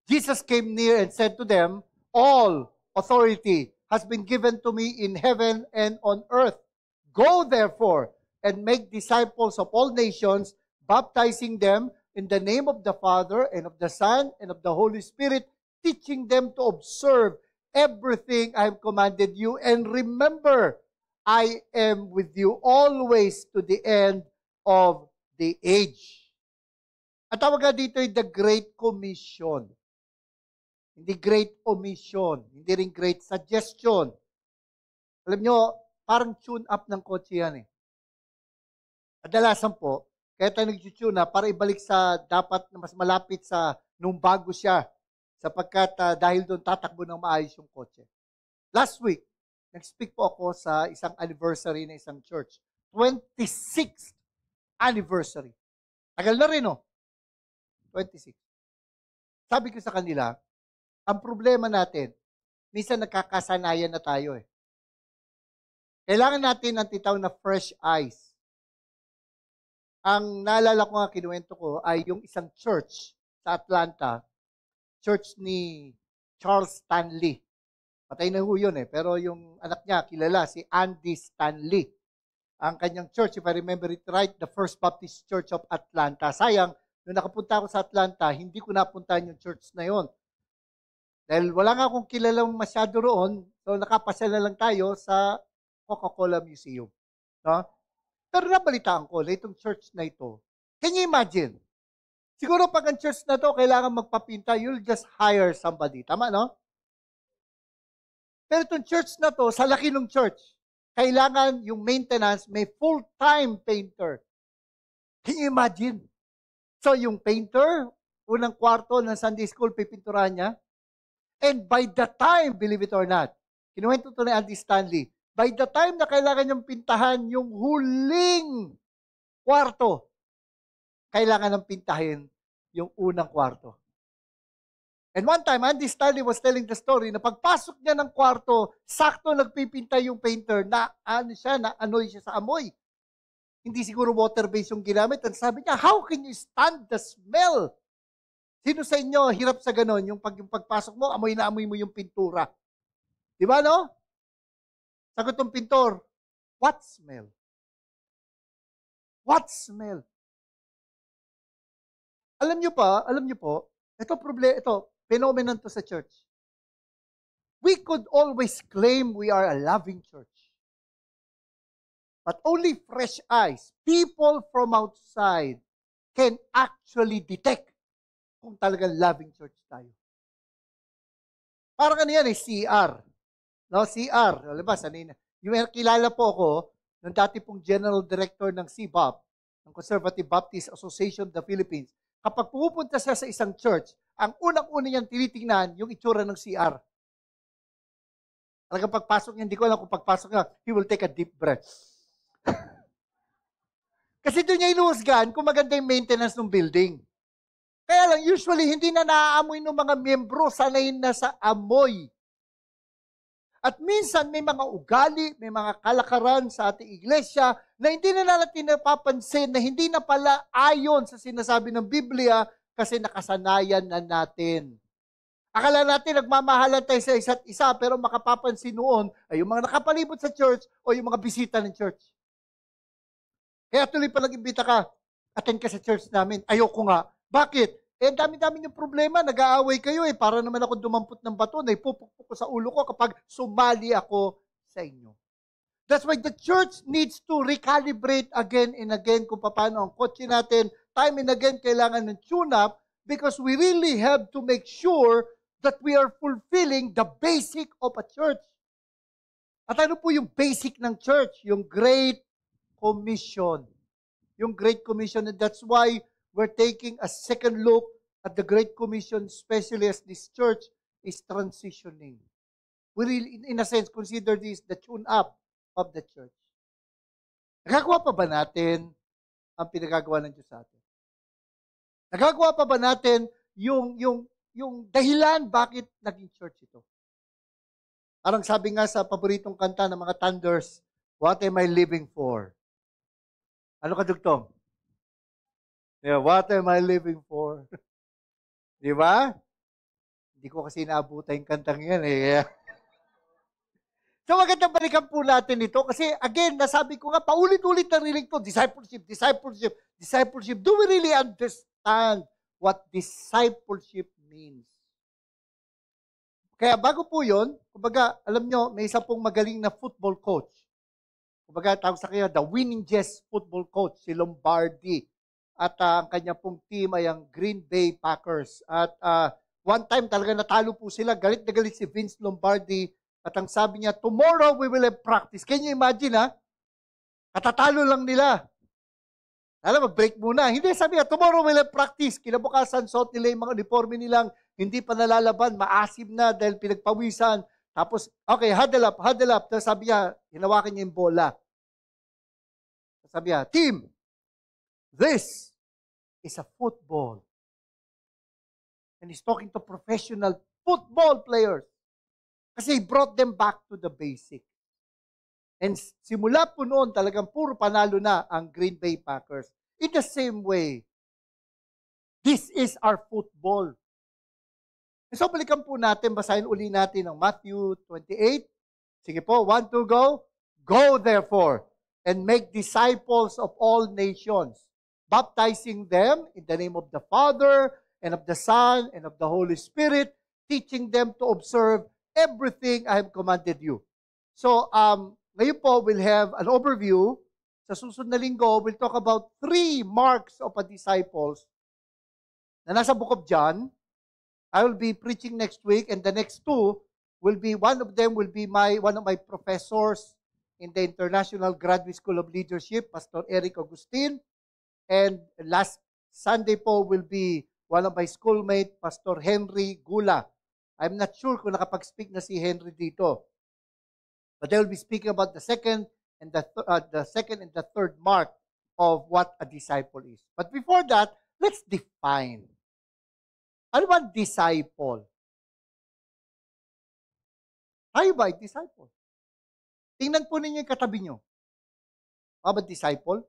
Speaker 3: Jesus came near and said to them, all authority has been given to me in heaven and on earth. Go therefore and make disciples of all nations, baptizing them in the name of the Father and of the Son and of the Holy Spirit, teaching them to observe everything I have commanded you. And remember, I am with you always to the end of the age. At tawag nga dito ay the Great Commission. Hindi Great Omission. Hindi rin Great Suggestion. Alam nyo, parang tune up ng kotse yan eh. Kadalasan po, kaya tayo nag-tune up para ibalik sa dapat na mas malapit sa nung bago siya. Sapagkat dahil doon tatakbo ng maayos yung kotse. Last week, nag-speak po ako sa isang anniversary ng isang church. 26th anniversary. Tagal na rin, no? 26. Sabi ko sa kanila, ang problema natin, minsan nagkakasanayan na tayo eh. Kailangan natin ng titaw na fresh eyes. Ang naalala ko nga, kinuwento ko, ay yung isang church sa Atlanta, church ni Charles Stanley. Patay na ho yun eh, pero yung anak niya, kilala, si Andy Stanley. Ang kanyang church, if I remember it right, the First Baptist Church of Atlanta. Sayang, nung nakapunta ako sa Atlanta, hindi ko napuntahan yung church na yon. Dahil wala nga akong kilalang masyado roon, so nakapasya na lang tayo sa Coca-Cola Museum. No? Pero nabalitaan ko na itong church na ito. Can you imagine? Siguro pag ang church na to kailangan magpapinta, you'll just hire somebody. Tama, no? Pero itong church na to, sa laki ng church, kailangan yung maintenance, may full-time painter. Can you imagine? So yung painter, unang kwarto ng Sunday school, pipinturahan niya. And by the time, believe it or not, kinuwento to ni Andy Stanley, by the time na kailangan niyang pintahan yung huling kwarto, kailangan ng pintahin yung unang kwarto. And one time, Andy Stanley was telling the story na pagpasok niya ng kwarto, sakto nagpipinta yung painter na na-annoy siya sa amoy. Hindi siguro water-based yung ginamit. At sabi niya, how can you stand the smell? Sino sa inyo hirap sa ganon? Yung pagpasok mo, amoy na amoy mo yung pintura. Di ba, no? Sagot ng pintor, what smell? What smell? Alam niyo po, ito phenomenon to sa church. We could always claim we are a loving church. But only fresh eyes, people from outside, can actually detect kung talagang loving church tayo. Parang ano yan eh, CR. No, CR. Diba, yung kilala po ako, nung dati pong General Director ng CBAP, ng Conservative Baptist Association of the Philippines, kapag pupunta siya sa isang church, ang unang-una niyang tinitingnan yung itsura ng CR. Talagang pagpasok niya, hindi ko alam kung pagpasok niya, he will take a deep breath. Kasi doon niya inuhusgan kung maganda yung maintenance ng building. Kaya lang, usually, hindi na naaamoy ng mga miyembro, sanay na sa amoy. At minsan may mga ugali, may mga kalakaran sa ating iglesia na hindi na natin napapansin na hindi na pala ayon sa sinasabi ng Biblia kasi nakasanayan na natin. Akala natin nagmamahalan tayo sa isa't isa pero makapapansin noon ay yung mga nakapalibot sa church o yung mga bisita ng church. Kaya tuloy pa nag-imbita ka, attend ka sa church namin. Ayoko nga. Bakit? Eh, dami-dami yung problema, nag-aaway kayo eh. Para naman ako dumampot ng bato, na ipupukpuk ko sa ulo ko kapag sumali ako sa inyo. That's why the church needs to recalibrate again and again kung paano ang kotse natin. Time and again, kailangan ng tune-up because we really have to make sure that we are fulfilling the basic of a church. At ano po yung basic ng church? Yung Great Commission. Yung Great Commission, and that's why we're taking a second look at the Great Commission, especially as this church is transitioning. We really, in a sense, consider this the tune-up of the church. Nagagawa pa ba natin ang pinagagawa ng Diyos sa atin? Nagagawa pa ba natin yung dahilan bakit naging church ito? Parang sabi nga sa paboritong kanta ng mga Thunders, what am I living for? Ano kadugtong? Yeah, what am I living for? Di ba? Hindi ko kasi naabutan yung kantang yan eh. So magandang balikan po natin ito kasi again, nasabi ko nga, paulit-ulit na rinig to, discipleship, discipleship, discipleship. Do we really understand what discipleship means? Kaya bago po yun, kumbaga, alam nyo, may isa pong magaling na football coach. Kumbaga, tawag sa kanya, the winningest football coach, si Lombardi. At ang kanya pong team ay ang Green Bay Packers. At one time talaga natalo po sila, galit na galit si Vince Lombardi. At ang sabi niya, tomorrow we will have practice. Can you imagine, ha? Katatalo lang nila. Alam, mag-break muna. Hindi, sabi niya, tomorrow we'll have practice. Kinabukasan, suot nila yung mga uniforme nilang hindi pa nalalaban, maasim na dahil pinagpawisan. Tapos, okay, huddle up, huddle up. Tapos sabi niya, hinawakan niya yung bola. Sabi niya, team, this is a football. And he's talking to professional football players. Kasi he brought them back to the basic. And simula po noon, talagang puro panalo na ang Green Bay Packers. In the same way, this is our football. So balikan po natin, basahin uli natin ang Matthew 28. Sige po, 1, 2, go. Go therefore, and make disciples of all nations, baptizing them in the name of the Father, and of the Son, and of the Holy Spirit, teaching them to observe everything I have commanded you. So, ngayon po, we'll have an overview. Sa susunod na linggo, we'll talk about 3 marks of a disciples na nasa Book of John. I will be preaching next week, and the next 2 will be, one of them will be one of my professors in the International Graduate School of Leadership, Pastor Eric Agustin. And last Sunday po will be one of my schoolmate, Pastor Henry Gula. I'm not sure kung nakapag-speak na si Henry dito. But they will be speaking about the second and the third mark of what a disciple is. But before that, let's define. Ano ba disciple? Tayo ba ay disciple? Tingnan po ninyo yung katabi nyo. Ano ba disciple?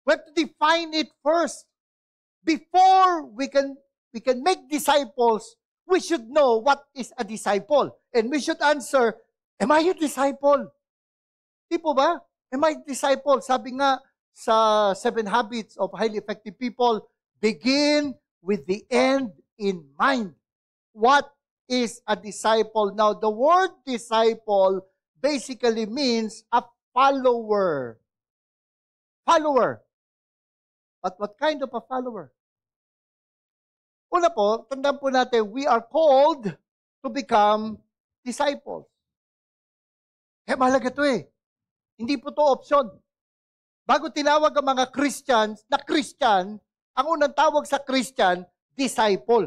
Speaker 3: We have to define it first. Before we can make disciples, we should know what is a disciple. And we should answer, am I a disciple? Di po ba? Am I a disciple? Sabi nga sa 7 Habits of Highly Effective People, begin with the end in mind. What is a disciple? Now, the word disciple basically means a follower. Follower. But what kind of a follower? Una po, tandaan po natin, we are called to become disciples. Kaya mahalaga ito eh. Hindi po ito option. Bago tinawag ang mga Christians na Christian, ang unang tawag sa Christian, disciple.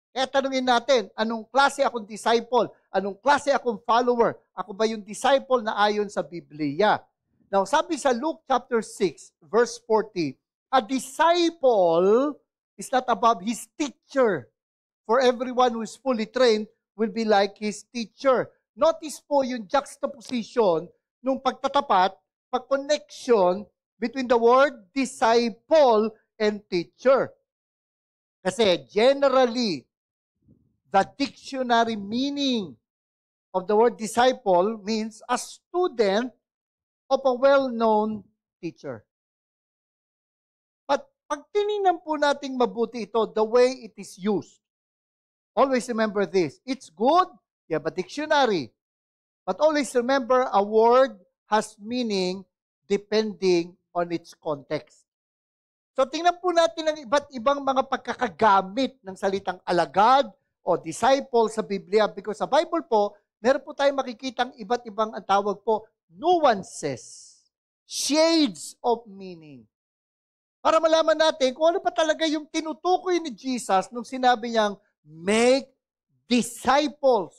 Speaker 3: Kaya tanungin natin, anong klase akong disciple? Anong klase akong follower? Ako ba yung disciple na ayon sa Biblia? Now, sabi sa Luke chapter 6, verse 40, a disciple is not above his teacher. For everyone who is fully trained will be like his teacher. Notice po yung juxtaposition nung pagtatapat, pag-connection between the word disciple and teacher. Kasi generally, the dictionary meaning of the word disciple means a student of a well-known teacher. Pag tinignan po nating mabuti ito, the way it is used, always remember this. It's good, you have a dictionary. But always remember, a word has meaning depending on its context. So tingnan po natin ang iba't ibang mga pagkakagamit ng salitang alagad o disciple sa Biblia because sa Bible po, meron po tayong makikitang iba't ibang ang tawag po, nuances, shades of meaning. Para malaman natin kung ano pa talaga yung tinutukoy ni Jesus nung sinabi niyang, make disciples.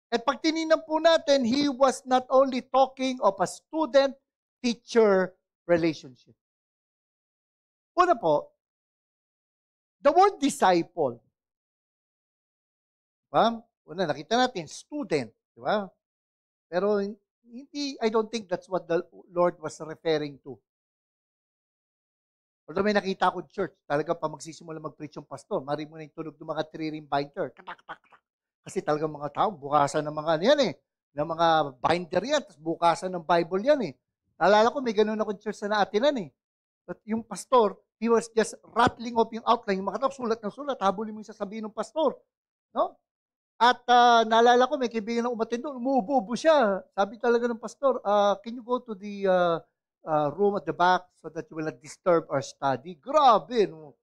Speaker 3: At pag tinignan po natin, he was not only talking of a student-teacher relationship. Una po, the word disciple. Diba? Una, nakita natin, student. Diba? Pero hindi, I don't think that's what the Lord was referring to. Although may nakita ko church, talaga pa magsisimula mag-preach yung pastor, mari mo na yung tunog ng mga three-ring binder. Kasi talagang mga tao, bukasan ng mga yan ng mga binder yan, tapos bukasan ng Bible yan Naalala ko, may ganun akong church na naatinan But yung pastor, he was just rattling off yung outline, yung mga tao, sulat ng sulat, habulin mo yung sasabihin ng pastor. No? At naalala ko, may kaibigan na umatin doon, umuubo siya. Sabi talaga ng pastor, can you go to the room at the back so that you will not disturb our study? Grabe, no?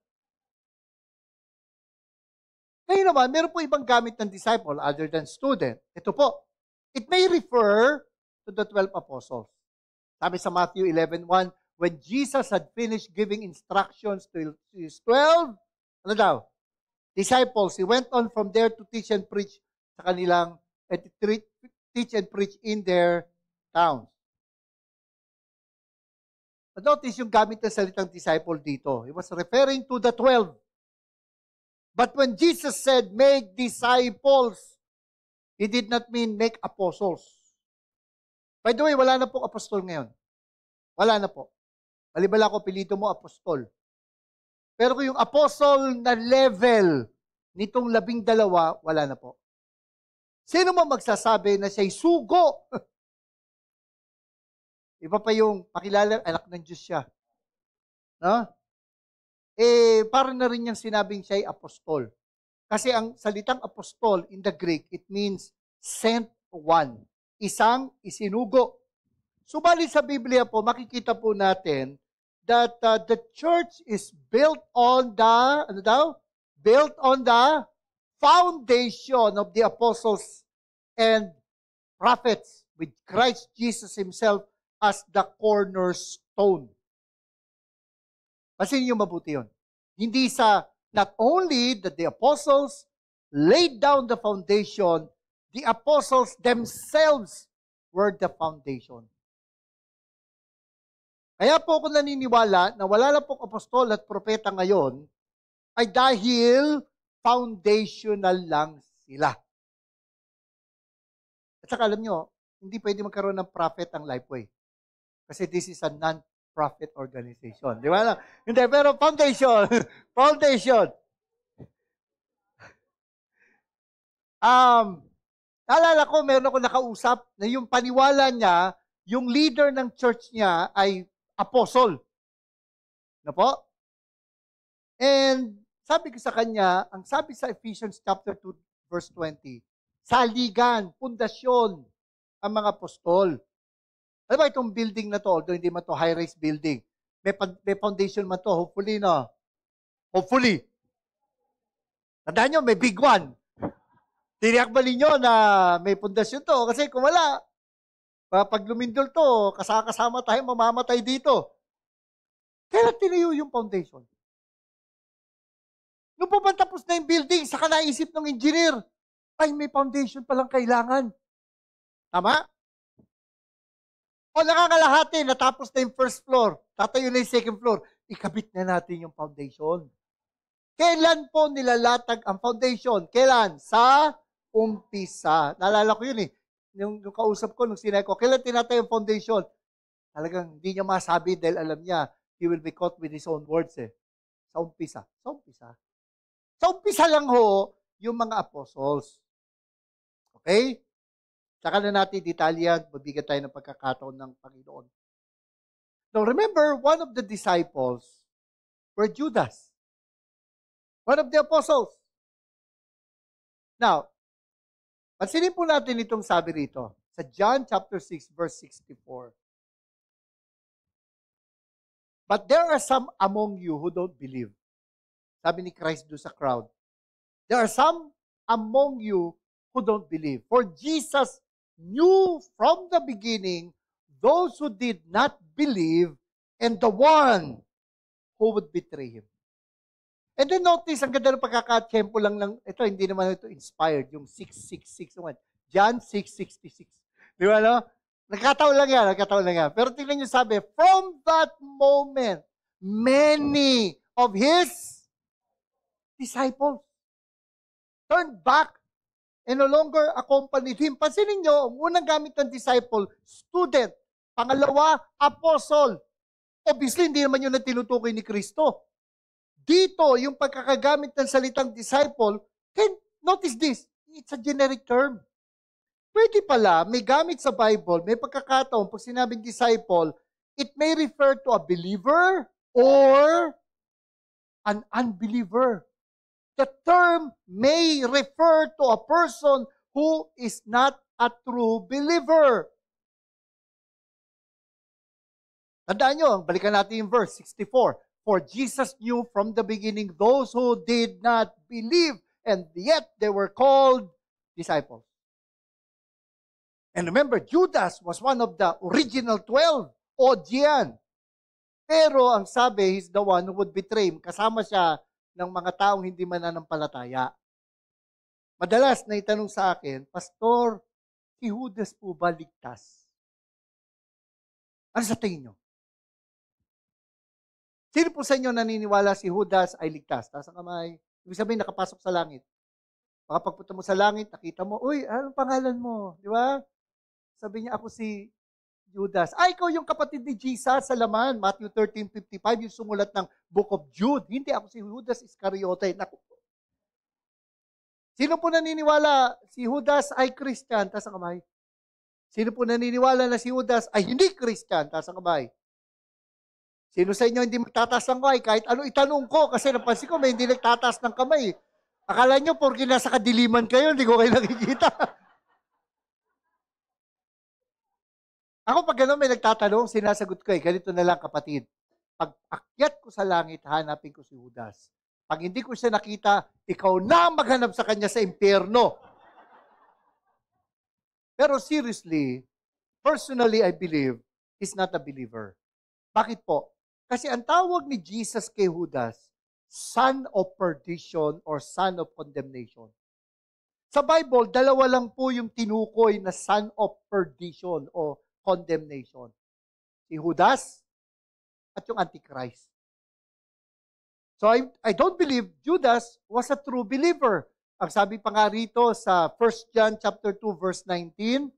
Speaker 3: Ngayon naman, meron po ibang gamit ng disciple other than student. Ito po, it may refer to the 12 apostles. Sabi sa Matthew 11:1, when Jesus had finished giving instructions to his 12, disciples, he went on from there to teach and preach sa kanilang, teach and preach in their towns. Notice yung gamit ng salitang disciple dito. He was referring to the 12. But when Jesus said, make disciples, he did not mean make apostles. By the way, wala na po apostol ngayon. Wala na po. Balibala ko, pilito mo apostol. Pero kung yung apostle na level nitong 12, wala na po. Sino man magsasabi na siya'y sugo? Iba pa yung pakilala, anak ng Diyos siya. No? Para na rin niyang sinabing siya'y apostol. Kasi ang salitang apostol in the Greek, it means sent one. Isang isinugo. Subalit sa Biblia po, makikita po natin that the church is built on the, Built on the foundation of the apostles and prophets with Christ Jesus himself as the cornerstone. Pasin niyo mabuti yun. Hindi sa, not only that the apostles laid down the foundation, the apostles themselves were the foundation. Kaya po ako naniniwala na wala lang pong apostol at propeta ngayon ay dahil foundational lang sila. At saka alam nyo, hindi pwede magkaroon ng prophet ang Lifeway. Kasi this is a non-profit organization. Di ba? Hindi, pero foundation. Foundation. Naalala ko, meron ako nakausap na yung paniwala niya, yung leader ng church niya ay apostle. Na po? And sabi ko sa kanya, ang sabi sa Ephesians chapter 2, verse 20, saligan, pundasyon, ang mga apostol. Alam ba itong building na to, although hindi man to high-rise building, may foundation man to, hopefully, no? Hopefully. Tandaan nyo, may big one. Tiniakbalin nyo na may pundasyon to, kasi kung wala, pag lumindol to, kasama tayo, mamamatay dito. Kaya tinayo yung foundation. Nung pupantapos na yung building, saka naisip ng engineer, ay, may foundation palang kailangan. Tama? O nakakalahati, natapos na yung first floor, tatayo na yung second floor, ikabit na natin yung foundation. Kailan po nilalatag ang foundation? Kailan? Sa umpisa. Naalala ko yun Yung kausap ko, nung sinay ko, kailan tinatayo yung foundation? Talagang hindi niya masabi dahil alam niya, he will be caught with his own words Sa umpisa. Sa umpisa. Sa umpisa lang yung mga apostles. Okay? Saka na natin detalyan, mabigyan tayo ng pagkakataon ng Panginoon. Now remember, one of the disciples were Judas. One of the apostles. Now, pansinin po natin itong sabi rito. Sa John chapter 6, verse 64. But there are some among you who don't believe. Sabi ni Christ doon sa crowd. There are some among you who don't believe. For Jesus knew from the beginning those who did not believe and the one who would betray him. And then notice, ang ganda ng pagkakatsyempo lang, ito, hindi naman ito inspired, yung 666, John 6:66. Di ba, no? Nagkataon lang yan. Pero tingnan nyo sabi, from that moment, many of his disciples turned back and no longer accompanied him. Pansinin nyo, ang unang gamit ng disciple, student. Pangalawa, apostle. Obviously, hindi naman yun ang tinutukoy ni Kristo. Dito, yung pagkakagamit ng salitang disciple, notice this, it's a generic term. Pwede pala, may gamit sa Bible, may pagkakataon, pag sinabing disciple, it may refer to a believer or an unbeliever. The term may refer to a person who is not a true believer. Tandaan nyo, balikan natin yung verse 64. For Jesus knew from the beginning those who did not believe, and yet they were called disciples. And remember, Judas was one of the original 12. Odd yan. Pero ang sabi, he's the one who would betray him. Kasama siya ng mga taong hindi mananampalataya. Madalas na itanong sa akin, Pastor, si Judas po ba ligtas? Ano sa tingin nyo? Sino po sa inyo naniniwala si Judas ay ligtas? Taas ang kamay. Ibig sabihin, nakapasok sa langit. Makapagpunta mo sa langit, nakita mo, uy, anong pangalan mo? Di ba? Sabi niya, ako si Judas. Ikaw yung kapatid ni Jesus sa laman. Matthew 13:55, yung sumulat ng Book of Jude. Hindi, ako si Judas Iscariote. Naku. Sino po naniniwala si Judas ay Christian? Taas ang kamay. Sino po naniniwala na si Judas ay hindi Christian? Taas ang kamay. Sino sa inyo hindi magtataas ng kamay? Kahit ano itanong ko, kasi napansin ko may hindi nagtataas ng kamay. Akala nyo, porque nasa kadiliman kayo, hindi ko kayo nakikita. Ako pag gano'n may nagtatanong, sinasagot ko ganito na lang kapatid. Pag akyat ko sa langit, hanapin ko si Judas. Pag hindi ko siya nakita, ikaw na maghanap sa kanya sa impyerno. Pero seriously, personally I believe, he's not a believer. Bakit po? Kasi ang tawag ni Jesus kay Judas, son of perdition or son of condemnation. Sa Bible, dalawa lang po yung tinukoy na son of perdition o condemnation. Si Judas at yung Antichrist. So I don't believe Judas was a true believer. Ang sabi pa nga rito sa 1 John chapter 2 verse 19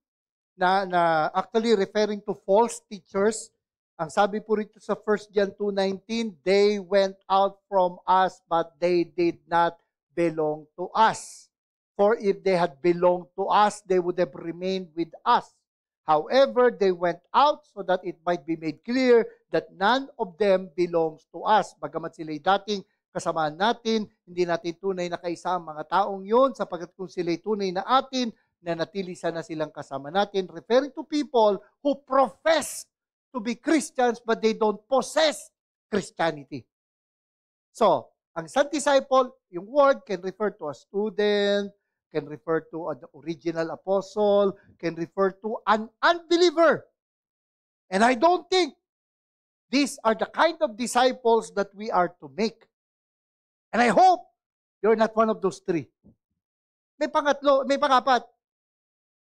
Speaker 3: na actually referring to false teachers. Ang sabi po rito sa 1 John 2:19, they went out from us but they did not belong to us. For if they had belonged to us, they would have remained with us. However, they went out so that it might be made clear that none of them belongs to us. Bagamat sila'y dating kasamaan natin, hindi natin tunay na kaisa ang mga taong yun, sapagkat kung sila'y tunay na atin, nanatili sana silang kasama natin. Referring to people who profess to be Christians but they don't possess Christianity. So, ang isang disciple, yung word can refer to a student, can refer to an original apostle, can refer to an unbeliever. And I don't think these are the kind of disciples that we are to make. And I hope you're not one of those three. May pangapat.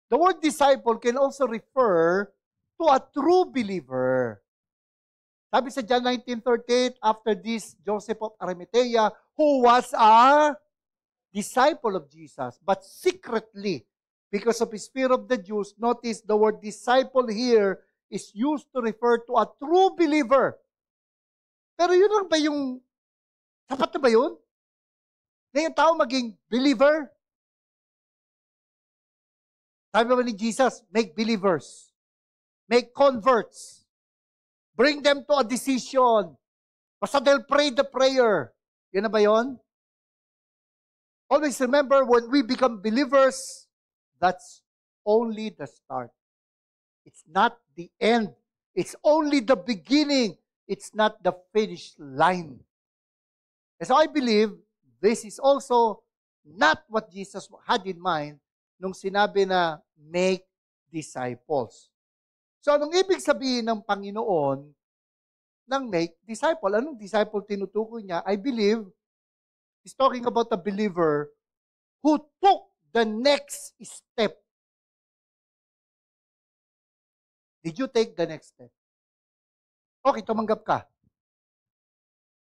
Speaker 3: The word disciple can also refer to a true believer. Sabi sa John 19:38, after this, Joseph of Arimathea, who was a disciple of Jesus, but secretly, because of his fear of the Jews, notice the word disciple here is used to refer to a true believer. Pero yun lang ba yung, sapat na ba yun? Na yung tao maging believer? Sabi ba ni Jesus, make believers, make converts, bring them to a decision, basta they'll pray the prayer. Yun na ba yun? Always remember, when we become believers, that's only the start. It's not the end. It's only the beginning. It's not the finish line. And so I believe this is also not what Jesus had in mind nung sinabi na make disciples. So, anong ibig sabihin ng Panginoon ng make disciple? Anong disciple tinutukoy niya? I believe he's talking about a believer who took the next step. Did you take the next step? Okay, tumanggap ka.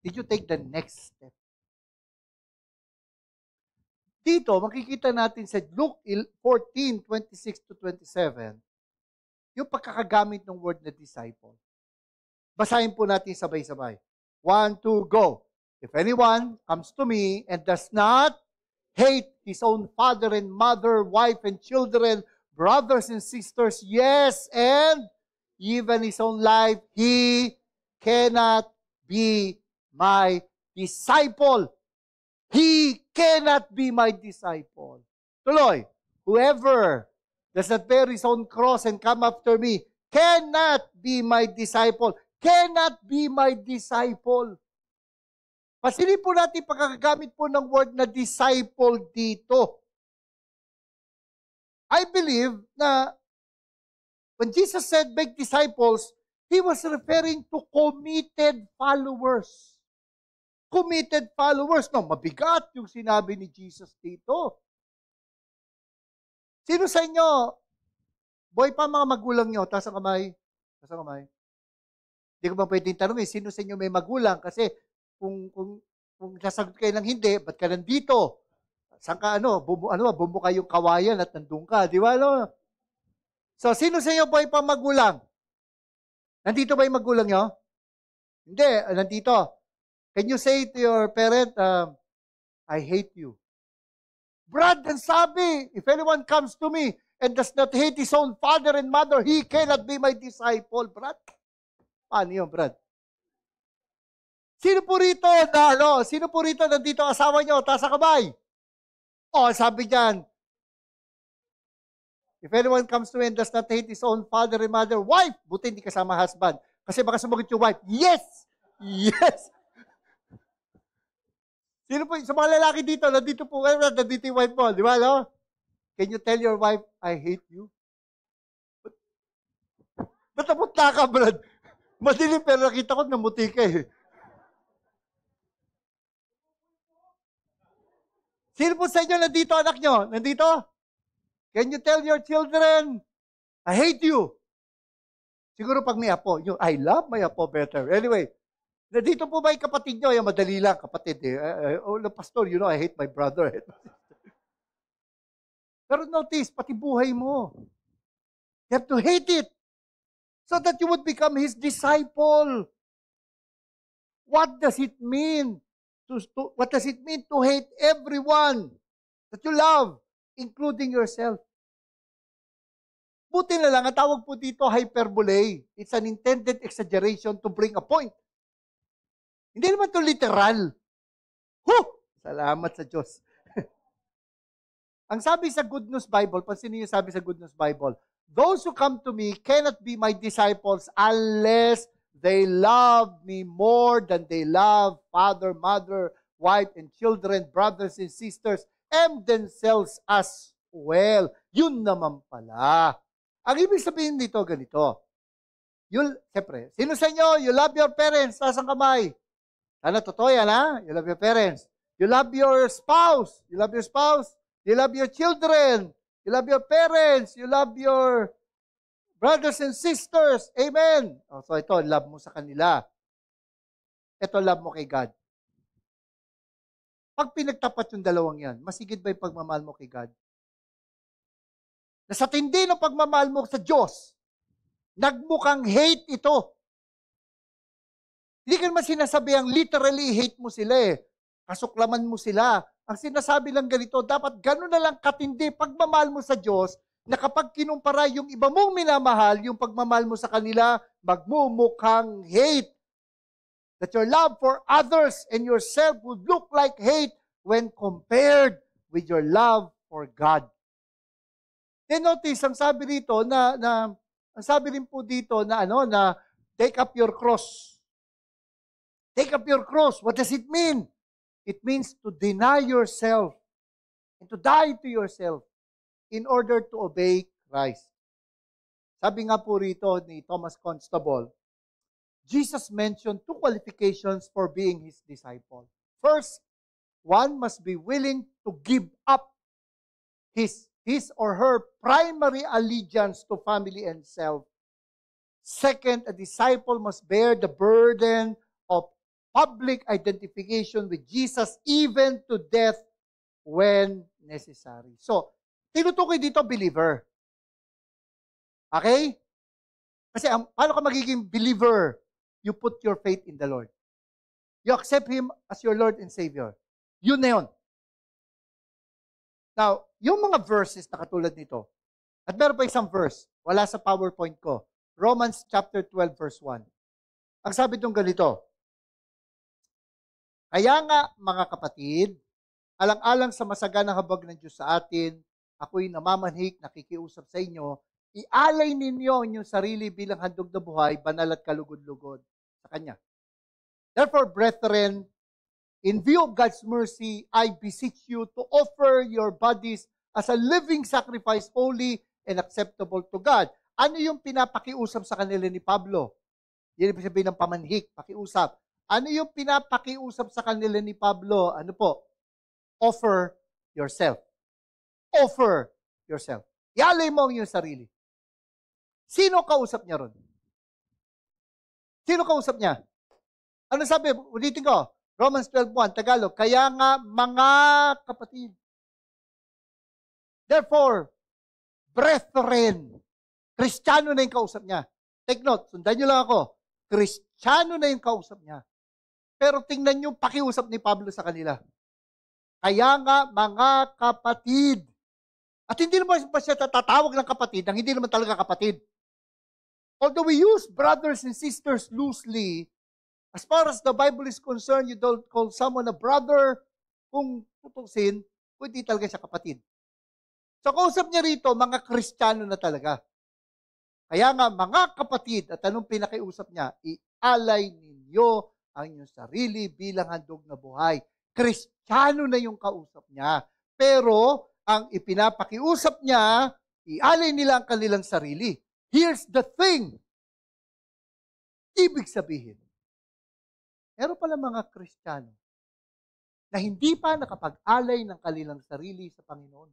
Speaker 3: Did you take the next step? Dito, makikita natin sa Luke 14:26-27, yung pagkakagamit ng word na disciple. Basahin po natin sabay-sabay. 1, 2, go. If anyone comes to me and does not hate his own father and mother, wife and children, brothers and sisters, yes, and even his own life, he cannot be my disciple. He cannot be my disciple. Tuloy, whoever does not bear his own cross and come after me cannot be my disciple. Cannot be my disciple. Pasilin po natin pagkakagamit po ng word na disciple dito. I believe na when Jesus said make disciples, He was referring to committed followers. Committed followers. No, mabigat yung sinabi ni Jesus dito. Sino sa inyo, boy pa mga magulang nyo, taas ang kamay. Taas ang kamay. Hindi ko ba pwedeng tanongin, sino sa inyo may magulang? Kasi kung nasagot kayo ng hindi, ba't ka nandito? Saan ka, bumbu kayong kawayan at nandun ka. Di ba, no? So, sino sa inyo boy pa magulang? Nandito ba yung magulang nyo? Hindi, nandito. Can you say to your parent, I hate you? Brad, and sabi, if anyone comes to me and does not hate his own father and mother, he cannot be my disciple. Brad, paano yun, Brad? Sino po rito nandito asawa nyo? Taas ang kamay. Sabi dyan, if anyone comes to me and does not hate his own father and mother, wife, buti hindi kasama husband. Kasi baka sumagot yung wife, yes! Yes! Sino po, sa mga lalaki dito, nandito yung wife mo, di ba, no? Can you tell your wife, I hate you? Ba't napunta ka, Brad? Madilim, pero nakita ko, namuti ka eh. Sino po sa inyo nandito, anak nyo? Nandito? Can you tell your children, I hate you? Siguro pag may apo, I love my apo better. Anyway, nandito po ba yung kapatid nyo? Yung madali lang, kapatid eh. Pastor, I hate my brother. Pero notice, pati buhay mo. You have to hate it so that you would become His disciple. What does it mean? What does it mean to hate everyone that you love, including yourself? Buti na lang, ang tawag po dito hyperbole. It's an intended exaggeration to bring a point. Hindi naman to literal. Salamat sa Diyos. Ang sabi sa Good News Bible, pansinin niyo sabi sa Good News Bible, those who come to me cannot be my disciples unless they love me more than they love father, mother, wife, and children, brothers and sisters, and themselves as well. Yun naman pala. Ang ibig sabihin dito, ganito. Siyempre, sino sa inyo, you love your parents, taas ang kamay. Sana totoo yan, ha? You love your parents. You love your spouse. You love your spouse. You love your children. You love your parents. You love your brothers and sisters. Amen. So ito, love mo sa kanila. Ito, love mo kay God. Pag pinagtapat yung dalawang yan, masigit ba yung pagmamahal mo kay God? Na sa tindi ng pagmamahal mo sa Diyos, nagmukhang hate ito. Hindi ka naman sinasabihang literally hate mo sila eh. Kasuklaman mo sila. Ang sinasabi lang ganito, dapat gano'n na lang katindi pagmamahal mo sa Diyos na kapag kinumpara yung iba mong minamahal, yung pagmamahal mo sa kanila, magmumukhang hate. That your love for others and yourself would look like hate when compared with your love for God. Then notice, ang sabi rito ang sabi rin po dito na take up your cross. Take up your cross. What does it mean? It means to deny yourself and to die to yourself in order to obey Christ. Sabi nga po rito ni Thomas Constable, Jesus mentioned two qualifications for being His disciple. First, one must be willing to give up his or her primary allegiance to family and self. Second, a disciple must bear the burden of public identification with Jesus even to death when necessary. So, tinutukoy dito believer. Okay? Kasi paano ka magiging believer? You put your faith in the Lord. You accept Him as your Lord and Savior. Yun na yun. Now, yung mga verses na katulad nito, at meron pa isang verse, wala sa PowerPoint ko, Romans chapter 12 verse 1. Ang sabi nung ganito, kaya nga mga kapatid, alang-alang sa masaganang habag ng Diyos sa atin, ako'y namamanhik, nakikiusap sa inyo, ialay ninyo ang inyong sarili bilang handog na buhay, banal at kalugod-lugod sa Kanya. Therefore, brethren, in view of God's mercy, I beseech you to offer your bodies as a living sacrifice, holy and acceptable to God. Ano yung pinapakiusap sa kanila ni Pablo? Yan ibig sabihin ng pamanhik, pakiusap. Ano yung pinapakiusap sa kanila ni Pablo? Ano po? Offer yourself. Offer yourself. Ialay mo ang iyong sarili. Sino kausap niya ron? Sino kausap niya? Ano sabi? Ulitin ko. Romans 12:1, Tagalog. Kaya nga, mga kapatid. Therefore, brethren, Kristiyano na yung kausap niya. Take note, sundan niyo lang ako. Kristiyano na yung kausap niya. Pero tingnan niyo pakiusap ni Pablo sa kanila. Kaya nga, mga kapatid. At hindi naman pa siya tatawag ng kapatid nang hindi naman talaga kapatid. Although we use brothers and sisters loosely, as far as the Bible is concerned, you don't call someone a brother kung tutusin, kung hindi talaga siya kapatid. So, kausap niya rito, mga Kristiyano na talaga. Kaya nga, mga kapatid, at anong pinakiusap niya? Ialay ninyo ang inyong sarili bilang handog na buhay. Kristiyano na yung kausap niya. Pero, ang ipinapakiusap niya, ialay nila ang kanilang sarili. Here's the thing. Ibig sabihin, meron pala mga Kristiyano na hindi pa nakapag-alay ng kanilang sarili sa Panginoon.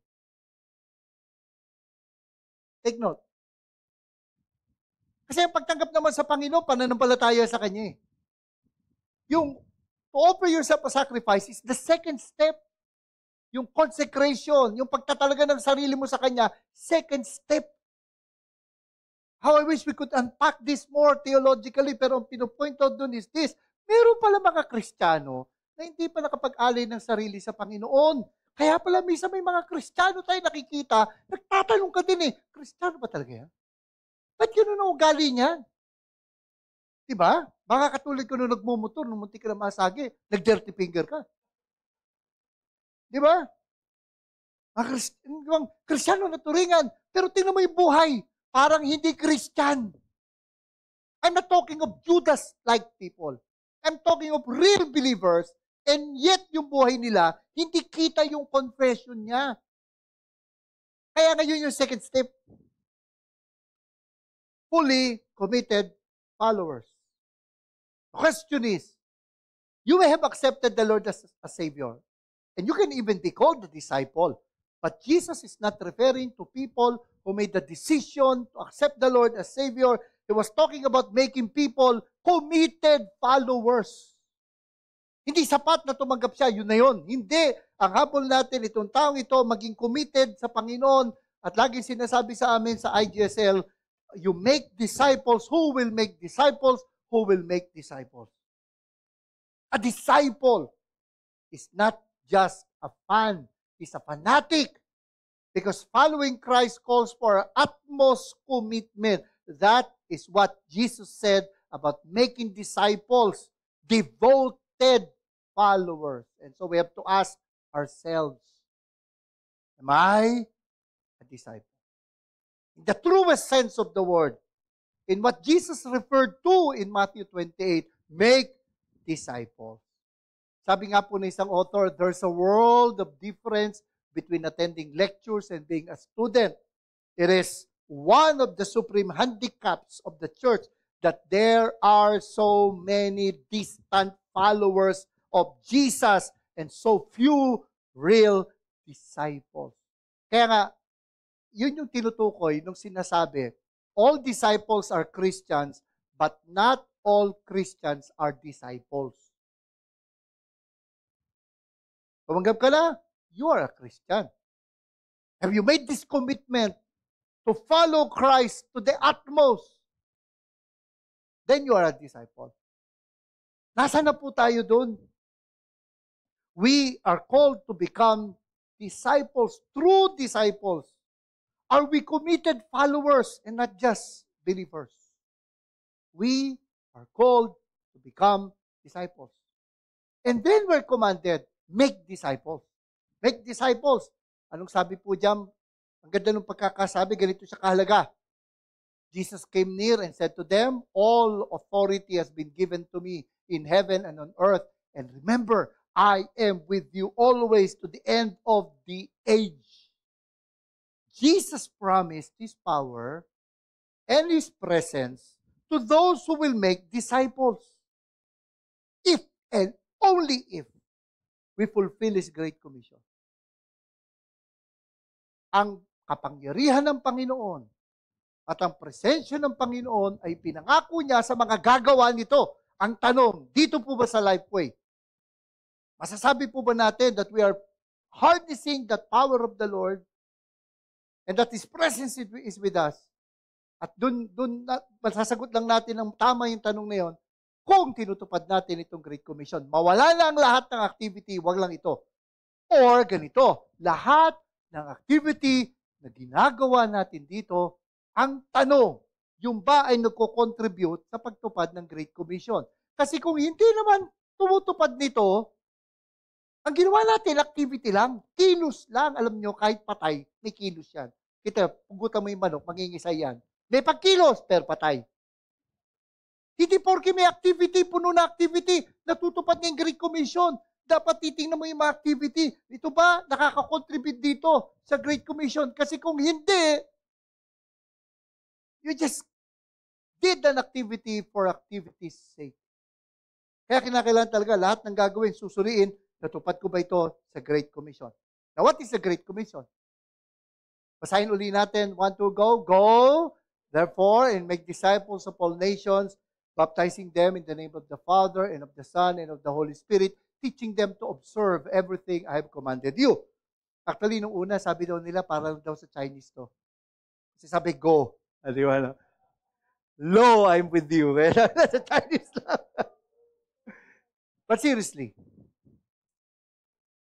Speaker 3: Take note. Kasi ang pagtanggap naman sa Panginoon, pananampalataya sa Kanya. Yung to offer yourself a sacrifice is the second step. Yung consecration, yung pagtatalaga ng sarili mo sa Kanya, second step. How I wish we could unpack this more theologically, pero ang pinupoint out dun is this, meron pala mga Kristiyano na hindi pa nakapag-alay ng sarili sa Panginoon. Kaya pala minsan may mga Kristiyano tayo nakikita, nagtatanong ka din Kristiyano ba talaga yan? Ba't yun ang ugali niya? Diba? Baka katulad ko nung nagmumotor, nung muntik ka na masagi, nag-dirty finger ka. Diba? Mga Kristiyano na turingan, pero tingnan mo yung buhay, parang hindi Christian. I'm not talking of Judas-like people. I'm talking of real believers, and yet yung buhay nila, hindi kita yung confession niya. Kaya ngayon yung second step. Fully committed followers. The question is, you may have accepted the Lord as a Savior, and you can even be called a disciple. But Jesus is not referring to people who made the decision to accept the Lord as Savior. He was talking about making people committed followers. Hindi sapat na tumanggap siya, yun na yun. Hindi. Ang habol natin, itong taong ito, maging committed sa Panginoon. At laging sinasabi sa amin sa IGSL, you make disciples, who will make disciples, who will make disciples. A disciple is not just a fan, he's a fanatic. Because following Christ calls for utmost commitment. That is what Jesus said about making disciples, devoted followers. And so we have to ask ourselves, am I a disciple? In the truest sense of the word, in what Jesus referred to in Matthew 28, make disciples. Sabi nga po ng isang author, there's a world of difference between attending lectures and being a student. It is one of the supreme handicaps of the church that there are so many distant followers of Jesus and so few real disciples. Kaya nga, yun yung tinutukoy nung sinasabi, all disciples are Christians, but not all Christians are disciples. Tumanggap ka na, you are a Christian. Have you made this commitment to follow Christ to the utmost? Then you are a disciple. Nasaan na po tayo doon? We are called to become disciples, true disciples. Are we committed followers and not just believers? We are called to become disciples. And then we're commanded, make disciples. Make disciples. Anong sabi po diyan? Ang ganda ng pagkakasabi, ganito siya kahalaga. Jesus came near and said to them, all authority has been given to me in heaven and on earth. And remember, I am with you always to the end of the age. Jesus promised His power and His presence to those who will make disciples. If and only if we fulfill His Great Commission. Ang kapangyarihan ng Panginoon at ang presensya ng Panginoon ay pinangako niya sa mga gagawa nito. Ang tanong, dito po ba sa Lifeway? Masasabi po ba natin that we are harnessing the power of the Lord and that His presence is with us? At dun masasagot lang natin ang tama yung tanong na yun, kung tinutupad natin itong Great Commission. Mawala na ang lahat ng activity, wag lang ito. Or ganito, lahat ng activity na ginagawa natin dito, ang tanong, yung ba ay nagko-contribute sa pagtupad ng Great Commission? Kasi kung hindi naman tumutupad nito, ang ginawa natin, activity lang, kilos lang. Alam nyo, kahit patay, may kilos yan. Kita, pugutan mo yung manok, mangingisay yan. May pagkilos, pero patay. Hindi porke may activity, puno na activity, natutupad ng Great Commission. Dapat titingnan mo yung mga activity. Ito ba nakaka-contribute dito sa Great Commission? Kasi kung hindi, you just did an activity for activity's sake. Kaya kinakailangan talaga lahat ng gagawin, susuriin, natupad ko ba ito sa Great Commission? Now, what is the Great Commission? Basahin uli natin. 1, 2, go. Go, therefore, and make disciples of all nations, baptizing them in the name of the Father, and of the Son, and of the Holy Spirit, teaching them to observe everything I have commanded you. Actually, nung una, sabi daw nila, parang daw sa Chinese to. Kasi sabi, go. Di ba? Lo, I'm with you. Sa Chinese lang. But seriously,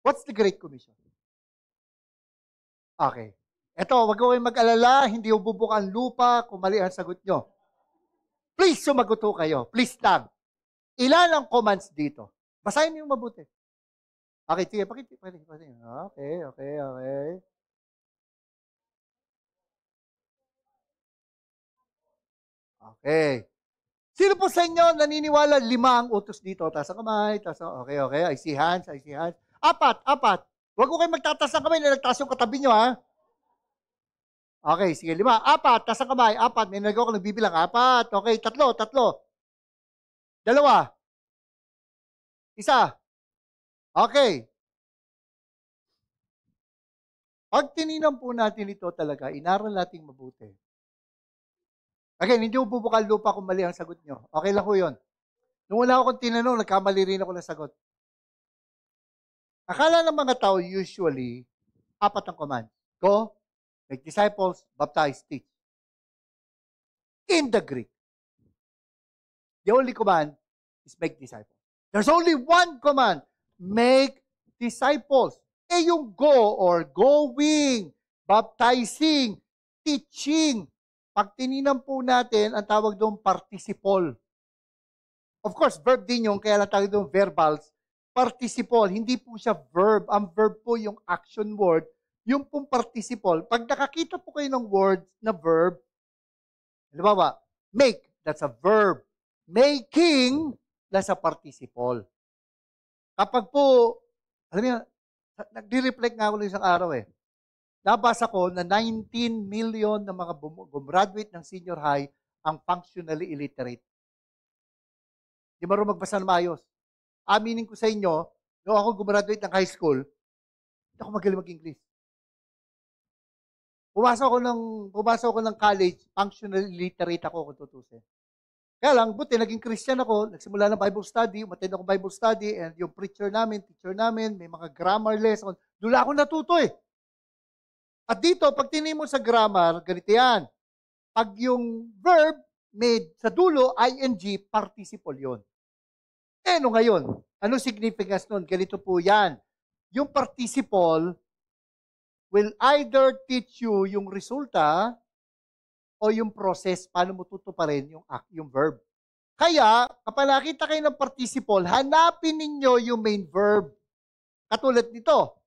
Speaker 3: what's the Great Commission? Okay. Eto, wag kayong mag-alala, hindi ububuka ang lupa kung mali ang sagot nyo. Please, sumagot ho kayo. Please lang. Ilan ang commands dito? Basahin niyo mabuti. Okay, sige, pakita. Okay. Okay. Sino po sa inyo naniniwala 5 ang utos dito? Taas ang kamay, okay. I see hands. 4. Huwag ko kayo magtataas ng kamay na nagtaas yung katabi nyo, ha? Okay, sige, 5. 4, taas ang kamay. 4, may nagawa ko nagbibilang. 4, okay, 3. 2. 1. Okay. Pag tininan po natin ito talaga, inaral natin mabuti. Again, hindi ko bubukal lupa kung mali ang sagot nyo. Okay lang po yun. Nung wala akong tinanong, nagkamali rin ako ng sagot. Akala ng mga tao usually, 4 ang command. Go, make disciples, baptize, teach. In the Greek, the only command is make disciples. There's only one command, make disciples. Yung go or going, baptizing, teaching, pag tininan po natin, ang tawag doon participle. Of course, verb din yung, kaya lang tawag doon verbals, participle, hindi po siya verb. Ang verb po yung action word, yung pong participle. Pag nakakita po kayo ng words na verb, halimbawa, make, that's a verb. Making, that's a participle. Kapag po, alam niyo, Nagdi-reflect nga ako ng isang araw eh. Nabasa ko na 19 million na mga gumraduate ng senior high ang functionally illiterate. Di marunong magbasa na maayos. Aminin ko sa inyo, nung ako gumraduate ng high school, hindi ako magaling mag-English. Pumasok ako ng college, functionally illiterate ako kung tutusin. Kaya lang, buti, naging Christian ako, nagsimula ng Bible study, umattend ako Bible study, and yung teacher namin, may mga grammar lesson. Doon ako natuto eh. At dito, pag tinignan mo sa grammar, ganito yan. Pag yung verb made sa dulo, ing, participle yon. Eh, ano ngayon? Ano significance nun? Ganito po yan. Yung participle will either teach you yung resulta o yung process, paano mo tutuparin yung verb. Kaya, kapag nakita kayo ng participle, hanapin ninyo yung main verb. Katulad nito.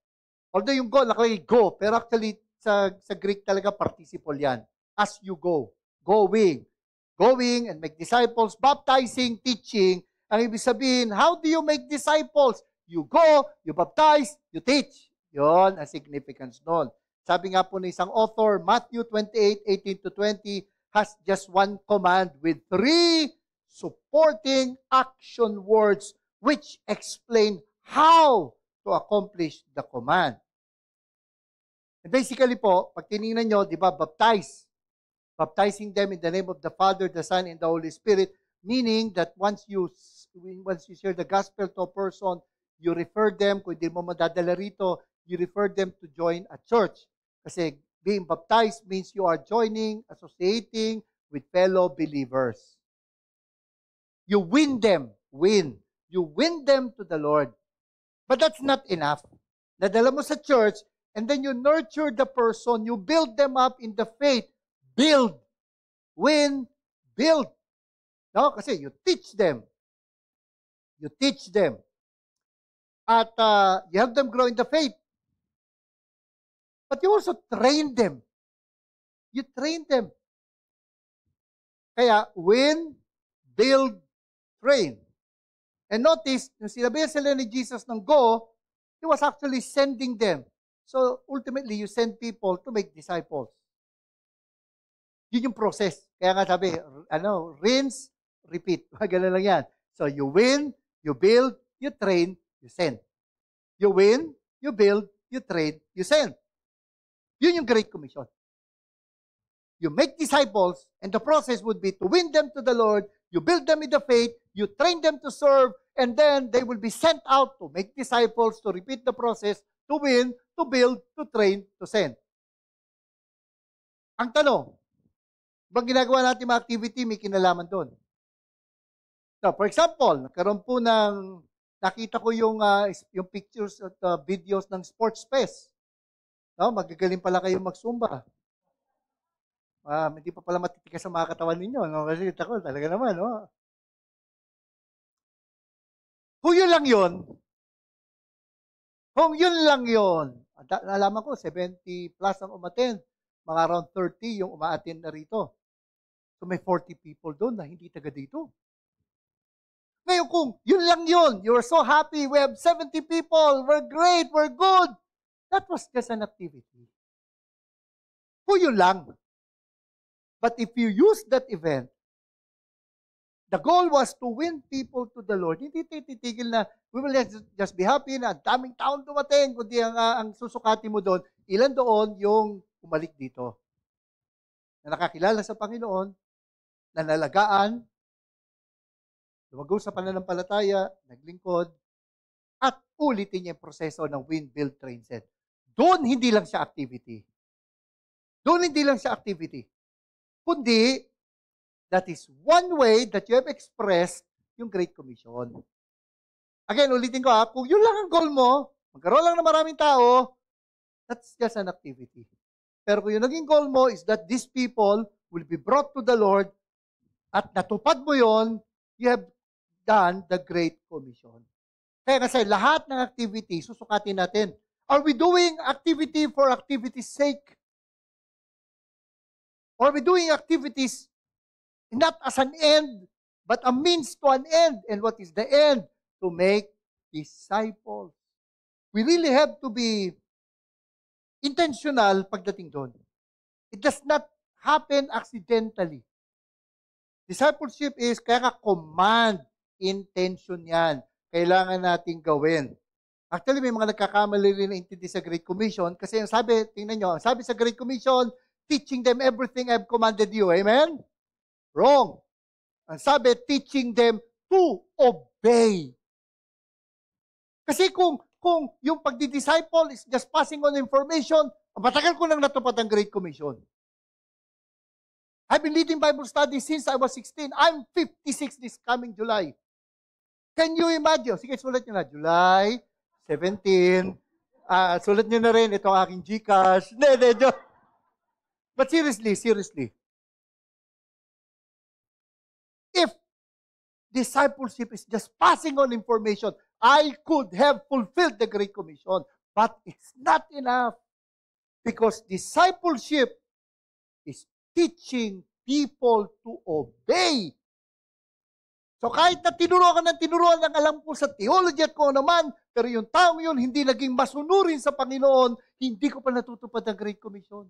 Speaker 3: Although yung go, nakalagay go, pero actually, sa Greek talaga participle yan. As you go. Going. Going and make disciples, baptizing, teaching. Ang ibig sabihin, how do you make disciples? You go, you baptize, you teach. Yon ang significance nun. Sabi nga po ng isang author, Matthew 28:18-20 has just one command with 3 supporting action words which explain how to accomplish the command. And basically po, pag tinignan nyo, di ba, baptizing them in the name of the Father, the Son, and the Holy Spirit, meaning that once you share the gospel to a person, you refer them, kung hindi mo madadala rito, you refer them to join a church. Kasi being baptized means you are joining, associating with fellow believers. You win them. You win them to the Lord. But that's not enough. Nadala mo sa church, and then you nurture the person, you build them up in the faith. Build. Win. Build. No? Kasi you teach them. You teach them. At you have them grow in the faith. But you also train them. You train them. Kaya, win, build, train. And notice, nung sinabihan sila ni Jesus ng go, He was actually sending them. So, ultimately, you send people to make disciples. Yun yung process. Kaya nga sabi, rinse, repeat. Ganun lang yan. So, you win, you build, you train, you send. You win, you build, you train, you send. Yun yung Great Commission. You make disciples, and the process would be to win them to the Lord, you build them in the faith, you train them to serve, and then they will be sent out to make disciples, to repeat the process, to win, to build, to train, to send. Ang tanong, bang ginagawa natin mga activity, may kinalaman doon? So, for example, nagkaroon po nakita ko yung pictures at videos ng Sports Fest. No, magagaling pala kayo magsumba. Hindi pa pala matitikas sa mga katawan ninyo. No? Kasi ako, talaga naman. No? Kung yun lang yun, nalaman ko, 70 plus ang umattend. Mga around 30 yung umaattend na rito. So may 40 people doon na hindi taga dito. Ngayon kung yun lang yun, you're so happy, we have 70 people, we're great, we're good. That was just an activity. Kung yun lang. But if you use that event, the goal was to win people to the Lord. Hindi titigil na, we will just be happy na daming taon dumating, kundi ang susukati mo doon, ilan doon yung umalik dito. Na nakakilala sa Panginoon, na nalagaan, lumago sa pananampalataya, naglingkod, at ulitin niya yung proseso ng win, build, train, send. Doon hindi lang siya activity. Kundi, that is one way that you have expressed yung Great Commission. Again, ulitin ko kung yun lang ang goal mo, magkaroon lang ng maraming tao, that's just an activity. Pero kung yung naging goal mo is that these people will be brought to the Lord at natupad mo yon, you have done the Great Commission. Kaya kasi lahat ng activity, susukatin natin. Are we doing activity for activity's sake? Or are we doing activities not as an end, but a means to an end? And what is the end? To make disciples. we really have to be intentional pagdating doon. It does not happen accidentally. Discipleship is, kaya nga command, intention yan. Kailangan nating gawin. Actually, may mga nagkakamali rin na intindi sa Great Commission kasi ang sabi, tingnan nyo, ang sabi sa Great Commission, teaching them everything I've commanded you. Amen? Wrong. Ang sabi, teaching them to obey. Kasi kung yung pagdi-disciple is just passing on information, matagal ko nang natupad ang Great Commission. I've been leading Bible studies since I was 16. I'm 56 this coming July. Can you imagine? Sige, sulat nyo na. July 17. Sulat nyo na rin. Ito ang aking Gcash. But seriously. If discipleship is just passing on information, I could have fulfilled the Great Commission. But it's not enough. Because discipleship is teaching people to obey. So kahit na tinuruan ng alam ko sa theology at kung naman, pero yung taong yun hindi naging masunurin sa Panginoon, hindi ko pa natutupad ang Great Commission.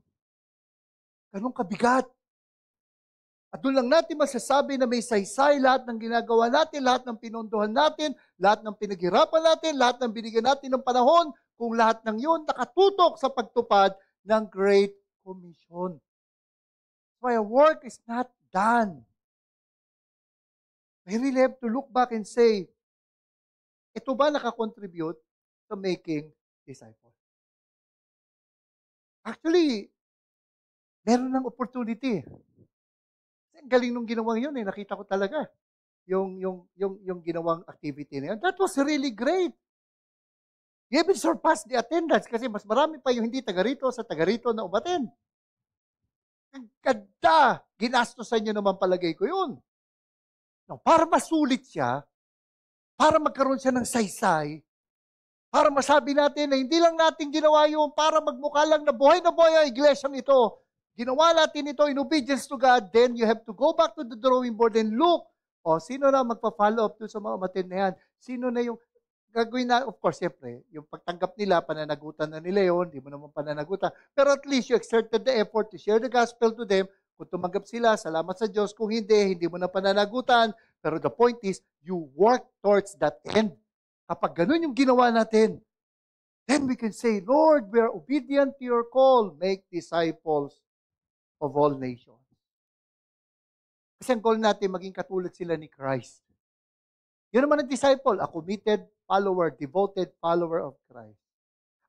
Speaker 3: Ganun kabigat. At doon lang natin masasabi na may saysay lahat ng ginagawa natin, lahat ng pinondohan natin, lahat ng pinaghirapan natin, lahat ng binigyan natin ng panahon, kung lahat ng yun nakatutok sa pagtupad ng Great Commission. So our work is not done. We really have to look back and say, ito ba nakakontribute to making disciples? Actually, meron ng opportunity. Ang galing nung ginawang yun nakita ko talaga. Yung ginawang activity na yun. That was really great. You even surpassed the attendance kasi mas marami pa yung hindi taga-rito sa taga-rito na umattend. Ang ganda! Ginastosan nyo naman palagay ko yun. No, para masulit siya, para magkaroon siya ng saysay, para masabi natin na hindi lang natin ginawa yun para magmukha lang na buhay ang iglesyang ito. Ginawa natin ito in obedience to God, then you have to go back to the drawing board and look, sino na magpa-follow up doon sa mga umattend na yan? Sino na yung gagawin na? Of course, siyempre, yung pagtanggap nila, pananagutan na nila yun, hindi mo naman pananagutan. Pero at least you exerted the effort to share the gospel to them. Kung tumanggap sila, salamat sa Diyos. Kung hindi mo na pananagutan. Pero the point is, you work towards that end. Kapag ganun yung ginawa natin, then we can say, Lord, we are obedient to your call. Make disciples of all nations. Kasi ang goal natin, maging katulad sila ni Christ. Yun naman ang disciple, a committed follower, devoted follower of Christ.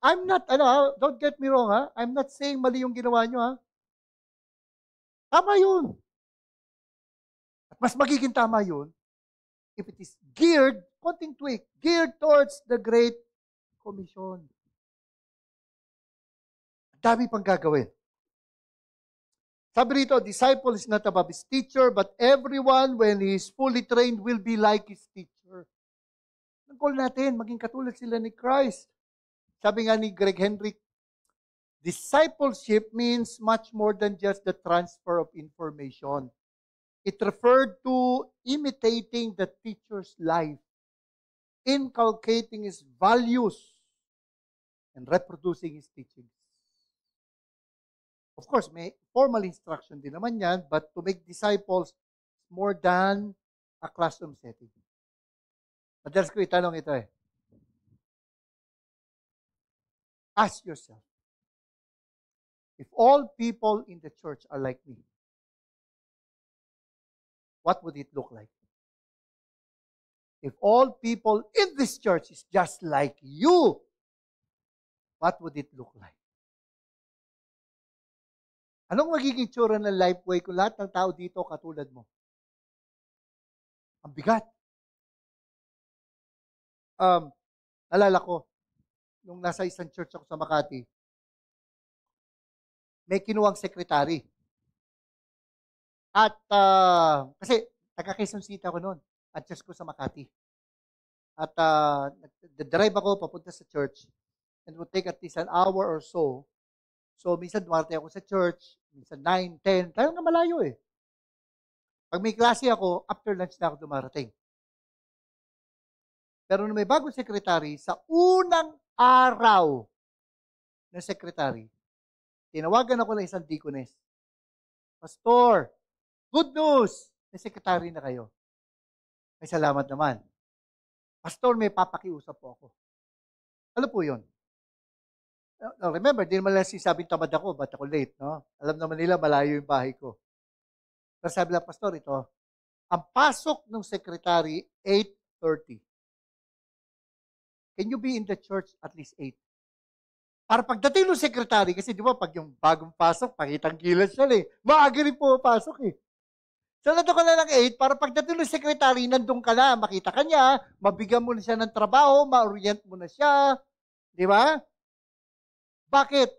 Speaker 3: I'm not, don't get me wrong, I'm not saying mali yung ginawa nyo, Tama yun. At mas magiging tama yun if it is geared, konting tweak, geared towards the Great Commission. Ang dami pang gagawin. Sabi rito, disciple is not above his teacher, but everyone, when he is fully trained, will be like his teacher. Ang goal natin, maging katulad sila ni Christ. Sabi nga ni Greg Hendrick, discipleship means much more than just the transfer of information. It referred to imitating the teacher's life, inculcating his values, and reproducing his teachings. Of course, may formal instruction din naman yan, but to make disciples more than a classroom setting. Madalas ko itanong ito Ask yourself, if all people in the church are like me, what would it look like? If all people in this church is just like you, what would it look like? Anong magiging tsura ng Lifeway kung lahat ng tao dito katulad mo? Ang bigat. Alala ko, nung nasa isang church ako sa Makati, may kinuwang sekretary. At, kasi, taga-Quezon City ako noon. At church ko sa Makati. At, drive ako papunta sa church. And it would take at least an hour or so. So, minsan dumarte ako sa church. Minsan 9, 10. Talagang malayo Pag may klase ako, after lunch na ako dumarating. Pero nung may bagong sekretary, sa unang araw ng secretary, tinawagan ako ng isang deaconess. Pastor, good news! May secretary na kayo. Ay, salamat naman. Pastor, may papakiusap po ako. Ano po yun? Now, remember, di naman lang sinasabing tamad ako, ba't ako late, no? Alam naman nila, malayo yung bahay ko. Pero sabi lang, Pastor, ito, ang pasok ng secretary, 8:30. Can you be in the church at least 8? Para pagdating ng secretary, kasi di ba, pag yung bagong pasok, pakitang gilas siya eh. Maaga rin po pasok eh. So, nandun ka na ng 8, para pagdating ng secretary, nandun ka na, makita ka niya, mabigyan mo na siya ng trabaho, ma-orient mo na siya. Di ba? Bakit?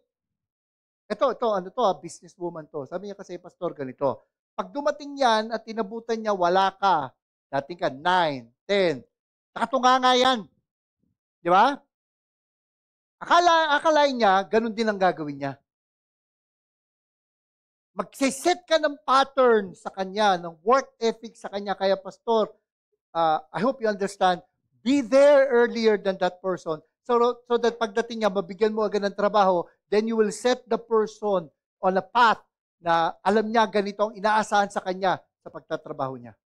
Speaker 3: Ito, ano to, businesswoman to. Sabi niya kasi, Pastor, ganito. Pag dumating yan at tinabutan niya, wala ka. Dating ka, 9, 10. Nakatunga nga yan. Di ba? Akalain niya, ganun din ang gagawin niya. Magsiset ka ng pattern sa kanya, ng work ethic sa kanya. Kaya, Pastor, I hope you understand, be there earlier than that person so that pagdating niya, mabigyan mo agad ng trabaho, then you will set the person on a path na alam niya ganito ang inaasahan sa kanya sa pagtatrabaho niya.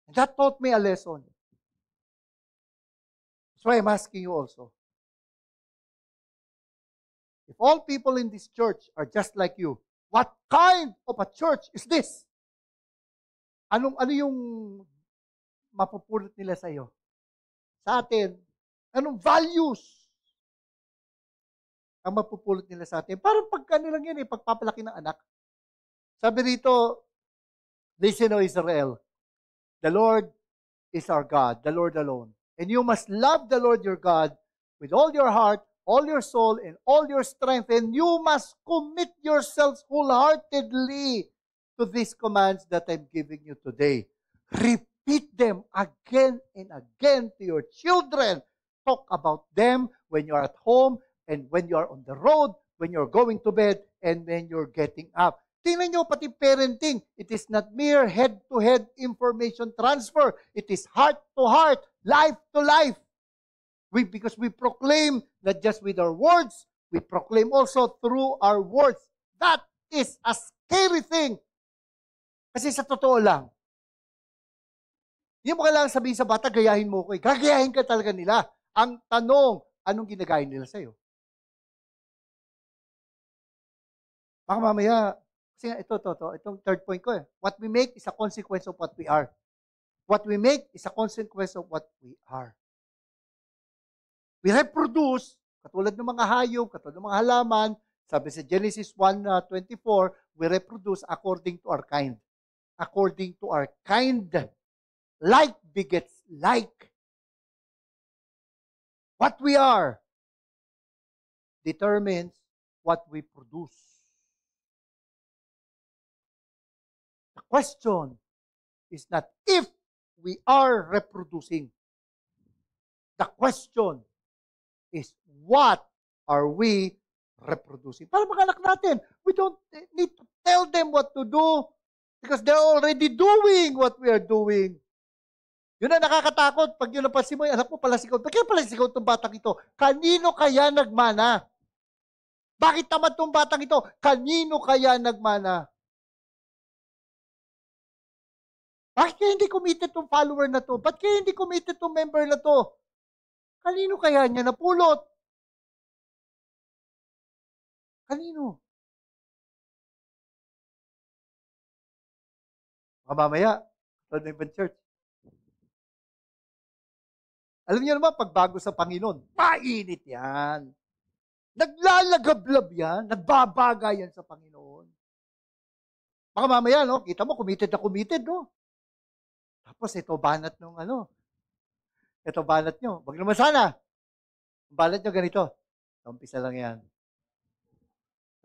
Speaker 3: And that taught me a lesson. That's why I'm asking you also. If all people in this church are just like you, what kind of a church is this? Ano yung mapupulot nila sa iyo? Sa atin, anong values ang mapupulot nila sa atin? Parang pagka nilang yan pagpapalaki ng anak. Sabi rito, listen, O Israel, the Lord is our God, the Lord alone. And you must love the Lord your God with all your heart, all your soul, and all your strength. And you must commit yourselves wholeheartedly to these commands that I'm giving you today. Repeat them again and again to your children. Talk about them when you're at home and when you're on the road, when you're going to bed, and when you're getting up. Tingnan nyo, pati parenting, it is not mere head-to-head information transfer. It is heart-to-heart, life-to-life. Because we proclaim not just with our words, we proclaim also through our words. That is a scary thing. Kasi sa totoo lang, hindi mo kailangan sabihin sa bata, gayahin mo ko. Gagayahin ka talaga nila. Ang tanong, anong ginagayin nila sa'yo? Baka mamaya, kasi itong third point ko What we make is a consequence of what we are. What we make is a consequence of what we are. We reproduce, katulad ng mga hayop, katulad ng mga halaman, sabi sa Genesis 1:24, we reproduce according to our kind. According to our kind. Like begets like. What we are determines what we produce. The question is not if we are reproducing. The question is what are we reproducing? Para mga anak natin, we don't need to tell them what to do because they're already doing what we are doing. Yun ang nakakatakot. Pag yun napansin mo, anak mo pala sigaw. Bakit pala sigaw itong batang ito? Kanino kaya nagmana? Bakit tamad itong batang ito? Kanino kaya nagmana? Bakit kaya hindi committed itong follower na to? Bakit kaya hindi committed itong member na to? Kanino kaya niya napulot? Kanino? Mamaya, sa ibang church. Alam niyo naman, pagbago sa Panginoon, mainit yan. Naglalagablab yan. Nagbabaga yan sa Panginoon. Baka mamaya, no? Kita mo, committed na committed, no? Tapos, ito banat nung ito banat nyo. Wag naman sana. Ang banat nyo ganito. Umpisa lang yan.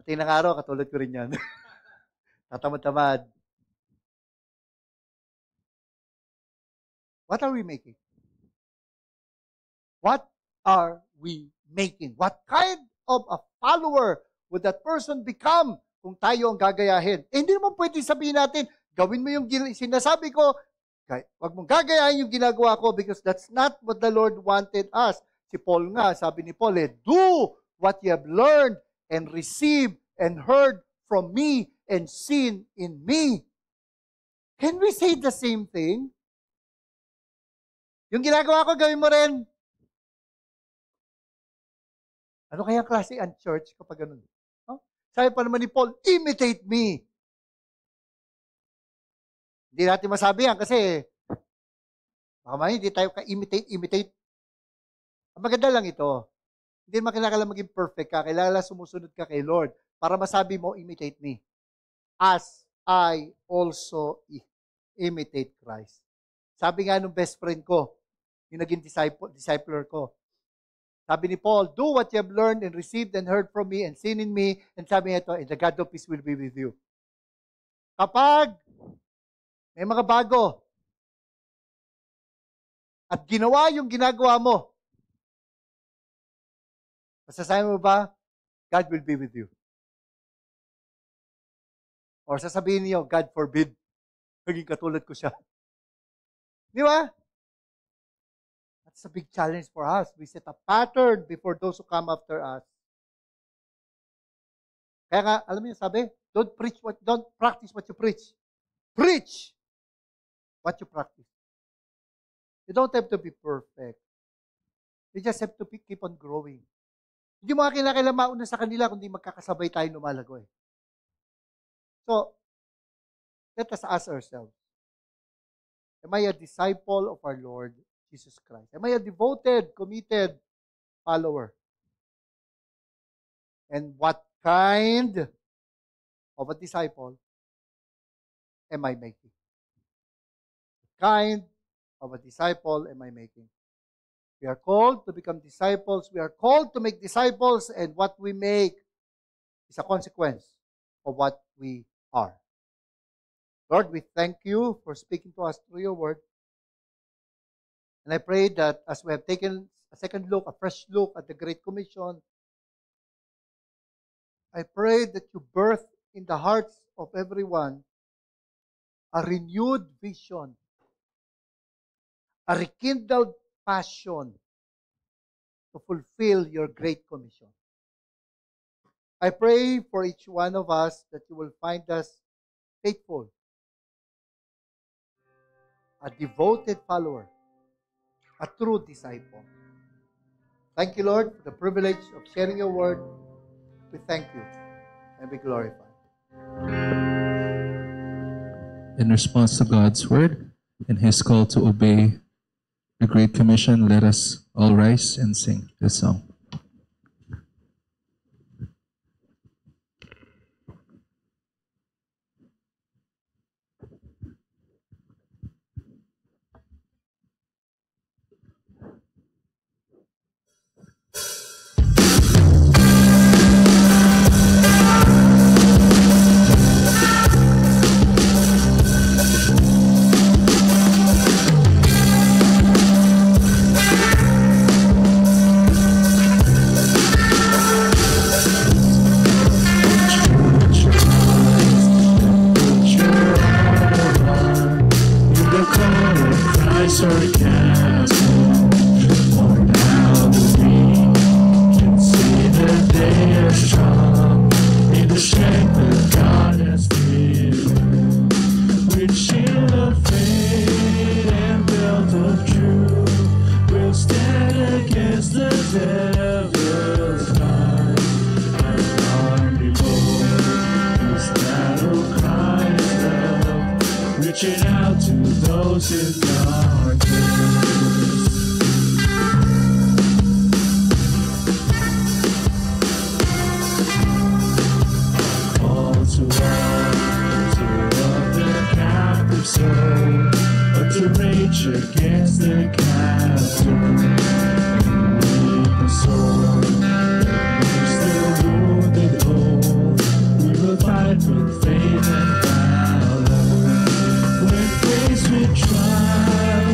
Speaker 3: At ng araw, katulad ko rin yan. Tatamad-tamad. What are we making? What are we making? What kind of a follower would that person become kung tayo ang gagayahin? Hindi naman pwede sabihin natin, gawin mo yung sinasabi ko, wag mong gagayahin yung ginagawa ko because that's not what the Lord wanted us. Si Paul nga, sabi ni Paul, do what you have learned and received and heard from me and seen in me. Can we say the same thing? Yung ginagawa ko, gawin mo rin. Ano kaya klase ang church kapag ganun? Huh? Sabi pa naman ni Paul, imitate me. Hindi natin masabi yan kasi baka man, hindi tayo ka-imitate. Ang maganda lang ito. Hindi naman kailangan maging perfect ka. Kailangan sumusunod ka kay Lord para masabi mo, imitate me. As I also imitate Christ. Sabi nga nung best friend ko, yung naging discipler ko, sabi ni Paul, do what you have learned and received and heard from me and seen in me. And sabi niya ito, and the God of peace will be with you. Kapag may mga bago at ginawa yung ginagawa mo, masasabi mo ba, God will be with you? Or sasabihin niyo, God forbid, maging katulad ko siya. Di ba? That's a big challenge for us. We set a pattern before those who come after us. Kaya nga, alam mo yung sabi, don't practice what you preach. Preach what you practice. You don't have to be perfect. You just have to keep on growing. Hindi mo kailangan mauna sa kanila, kundi magkakasabay tayo lumalago eh. So, let us ask ourselves, am I a disciple of our Lord Jesus Christ? Am I a devoted, committed follower? And what kind of a disciple am I making? What kind of a disciple am I making? We are called to become disciples. We are called to make disciples, and what we make is a consequence of what we are. Lord, we thank you for speaking to us through your word. And I pray that as we have taken a second look, a fresh look at the Great Commission, I pray that you birth in the hearts of everyone a renewed vision, a rekindled passion to fulfill your Great Commission. I pray for each one of us that you will find us faithful, a devoted follower, a true disciple. Thank you, Lord, for the privilege of sharing your word. We thank you and be glorified.
Speaker 1: In response to God's word and his call to obey the Great Commission, let us all rise and sing this song. Reaching out to those in darkness. Call to all to love the captive soul, but to rage against the captive. With the soul that makes the wounded whole, we will fight with faith and faced with trials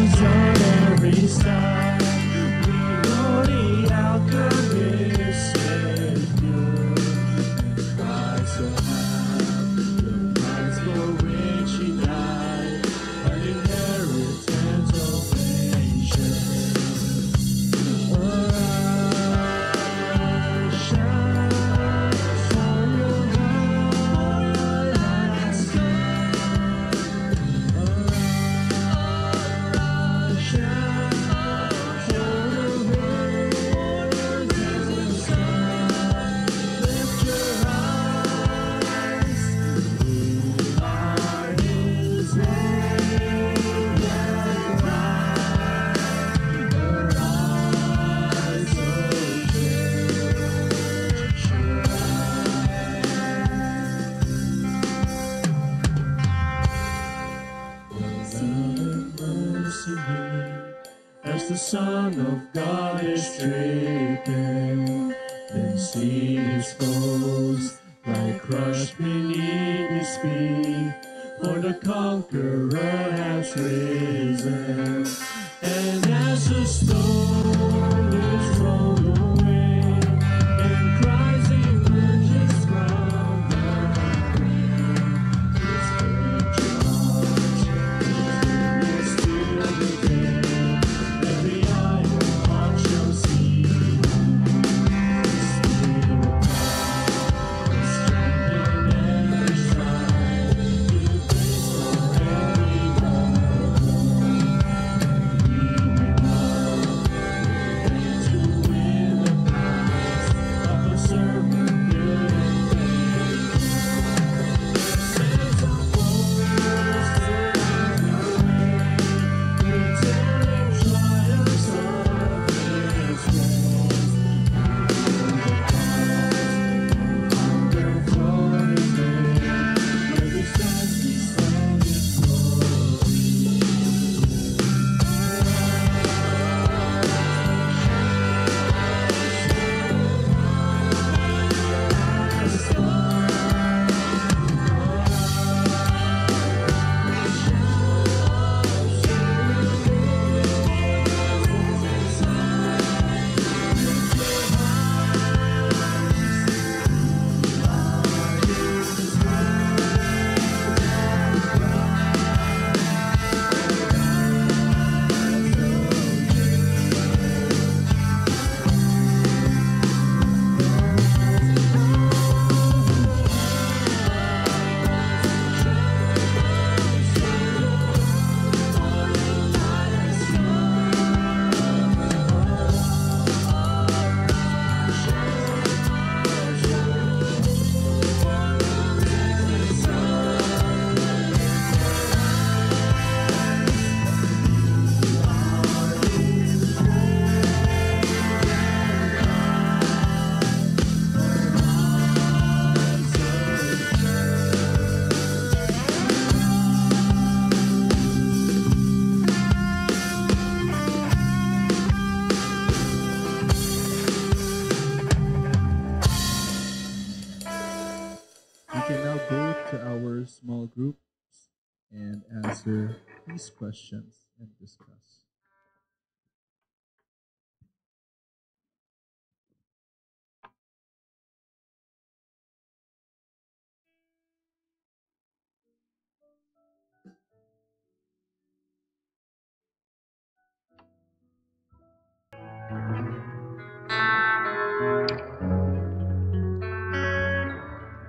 Speaker 4: Son of God is stricken, then see his foes lie crushed beneath his feet. For the conqueror has risen, and as a stone is rolled away, and Christ emerges from the grave. His great charge is still within. Every eye and heart shall see. His spirit of God is strengthening every side. Give grace for every brother. We may love the to win the prize of a servant good and faithful. Saints of foes surround our way. We telling triumphs of His grace. Hunger for His name. Where we stand in glory.
Speaker 1: We can now go to our small groups and answer these questions and discuss.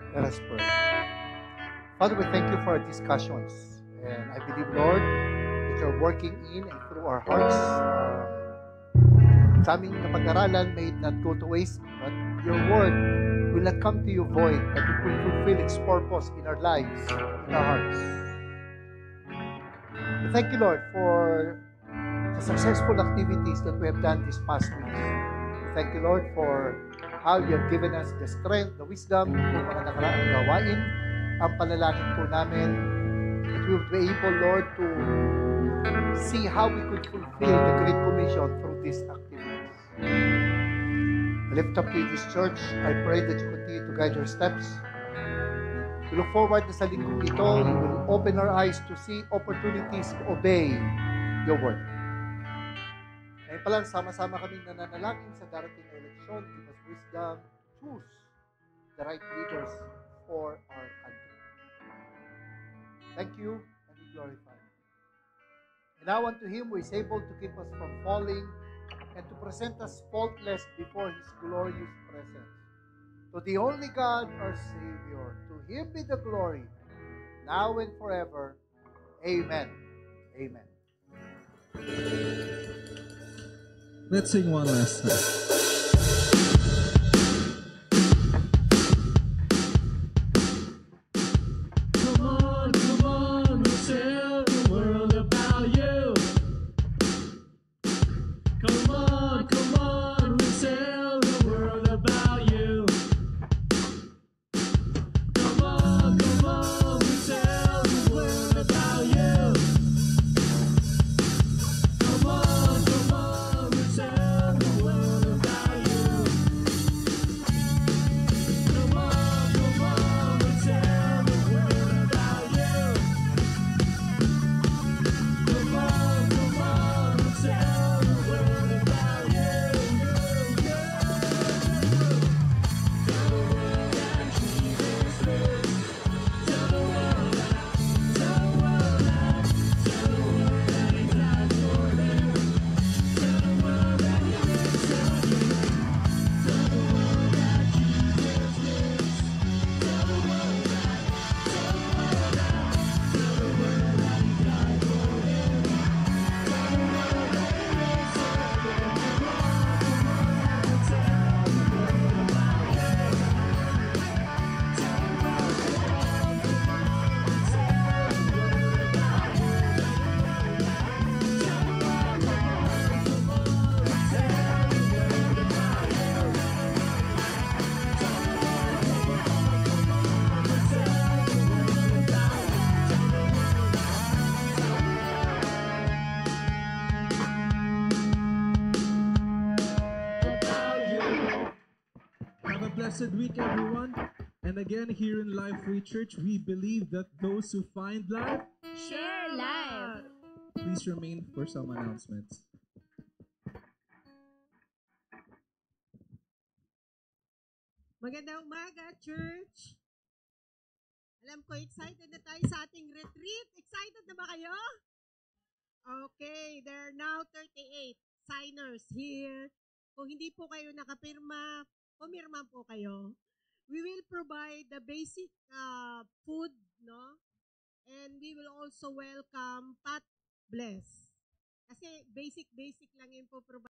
Speaker 3: Let us pray. Father, we thank you for our discussions. And I believe, Lord, that you're working in and through our hearts. Sa aming napag-aralan may it not go to waste, but your word will not come to you void, but it will fulfill its purpose in our lives, in our hearts. We thank you, Lord, for the successful activities that we have done this past week. We thank you, Lord, for how you have given us the strength, the wisdom, kung mga nakaraang gawain. Ang panalangin po namin that we would be able, Lord, to see how we could fulfill the Great Commission through these activities. I lift up to you this church. I pray that you continue to guide our steps. We look forward na sa linggong ito, you will open our eyes to see opportunities to obey your word. Ngayon pa lang, sama-sama kaming nananalangin sa darating na eleksyon. Give us wisdom to choose the right leaders for our country. Thank you, and we glorify you. And now unto Him who is able to keep us from falling and to present us faultless before His glorious presence. To the only God, our Savior, to Him be the glory, now and forever. Amen. Amen.
Speaker 1: Let's sing one last time.
Speaker 4: Come on, we'll tell the world about you. Come on, we'll tell the world about you. Come on, we'll tell the world about you. Come on,
Speaker 1: blessed week, everyone. And again, here in Life Free Church, we believe that those who find life,
Speaker 2: Share life.
Speaker 1: please remain for some announcements.
Speaker 5: Magandang umaga, church! Alam ko, excited na tayo sa ating retreat. Excited na ba kayo? Okay, there are now 38 signers here. Kung hindi po kayo nakapirma, pumirma po kayo. We will provide the basic food, no? And we will also welcome Pat Bless. Kasi basic lang yun po provide.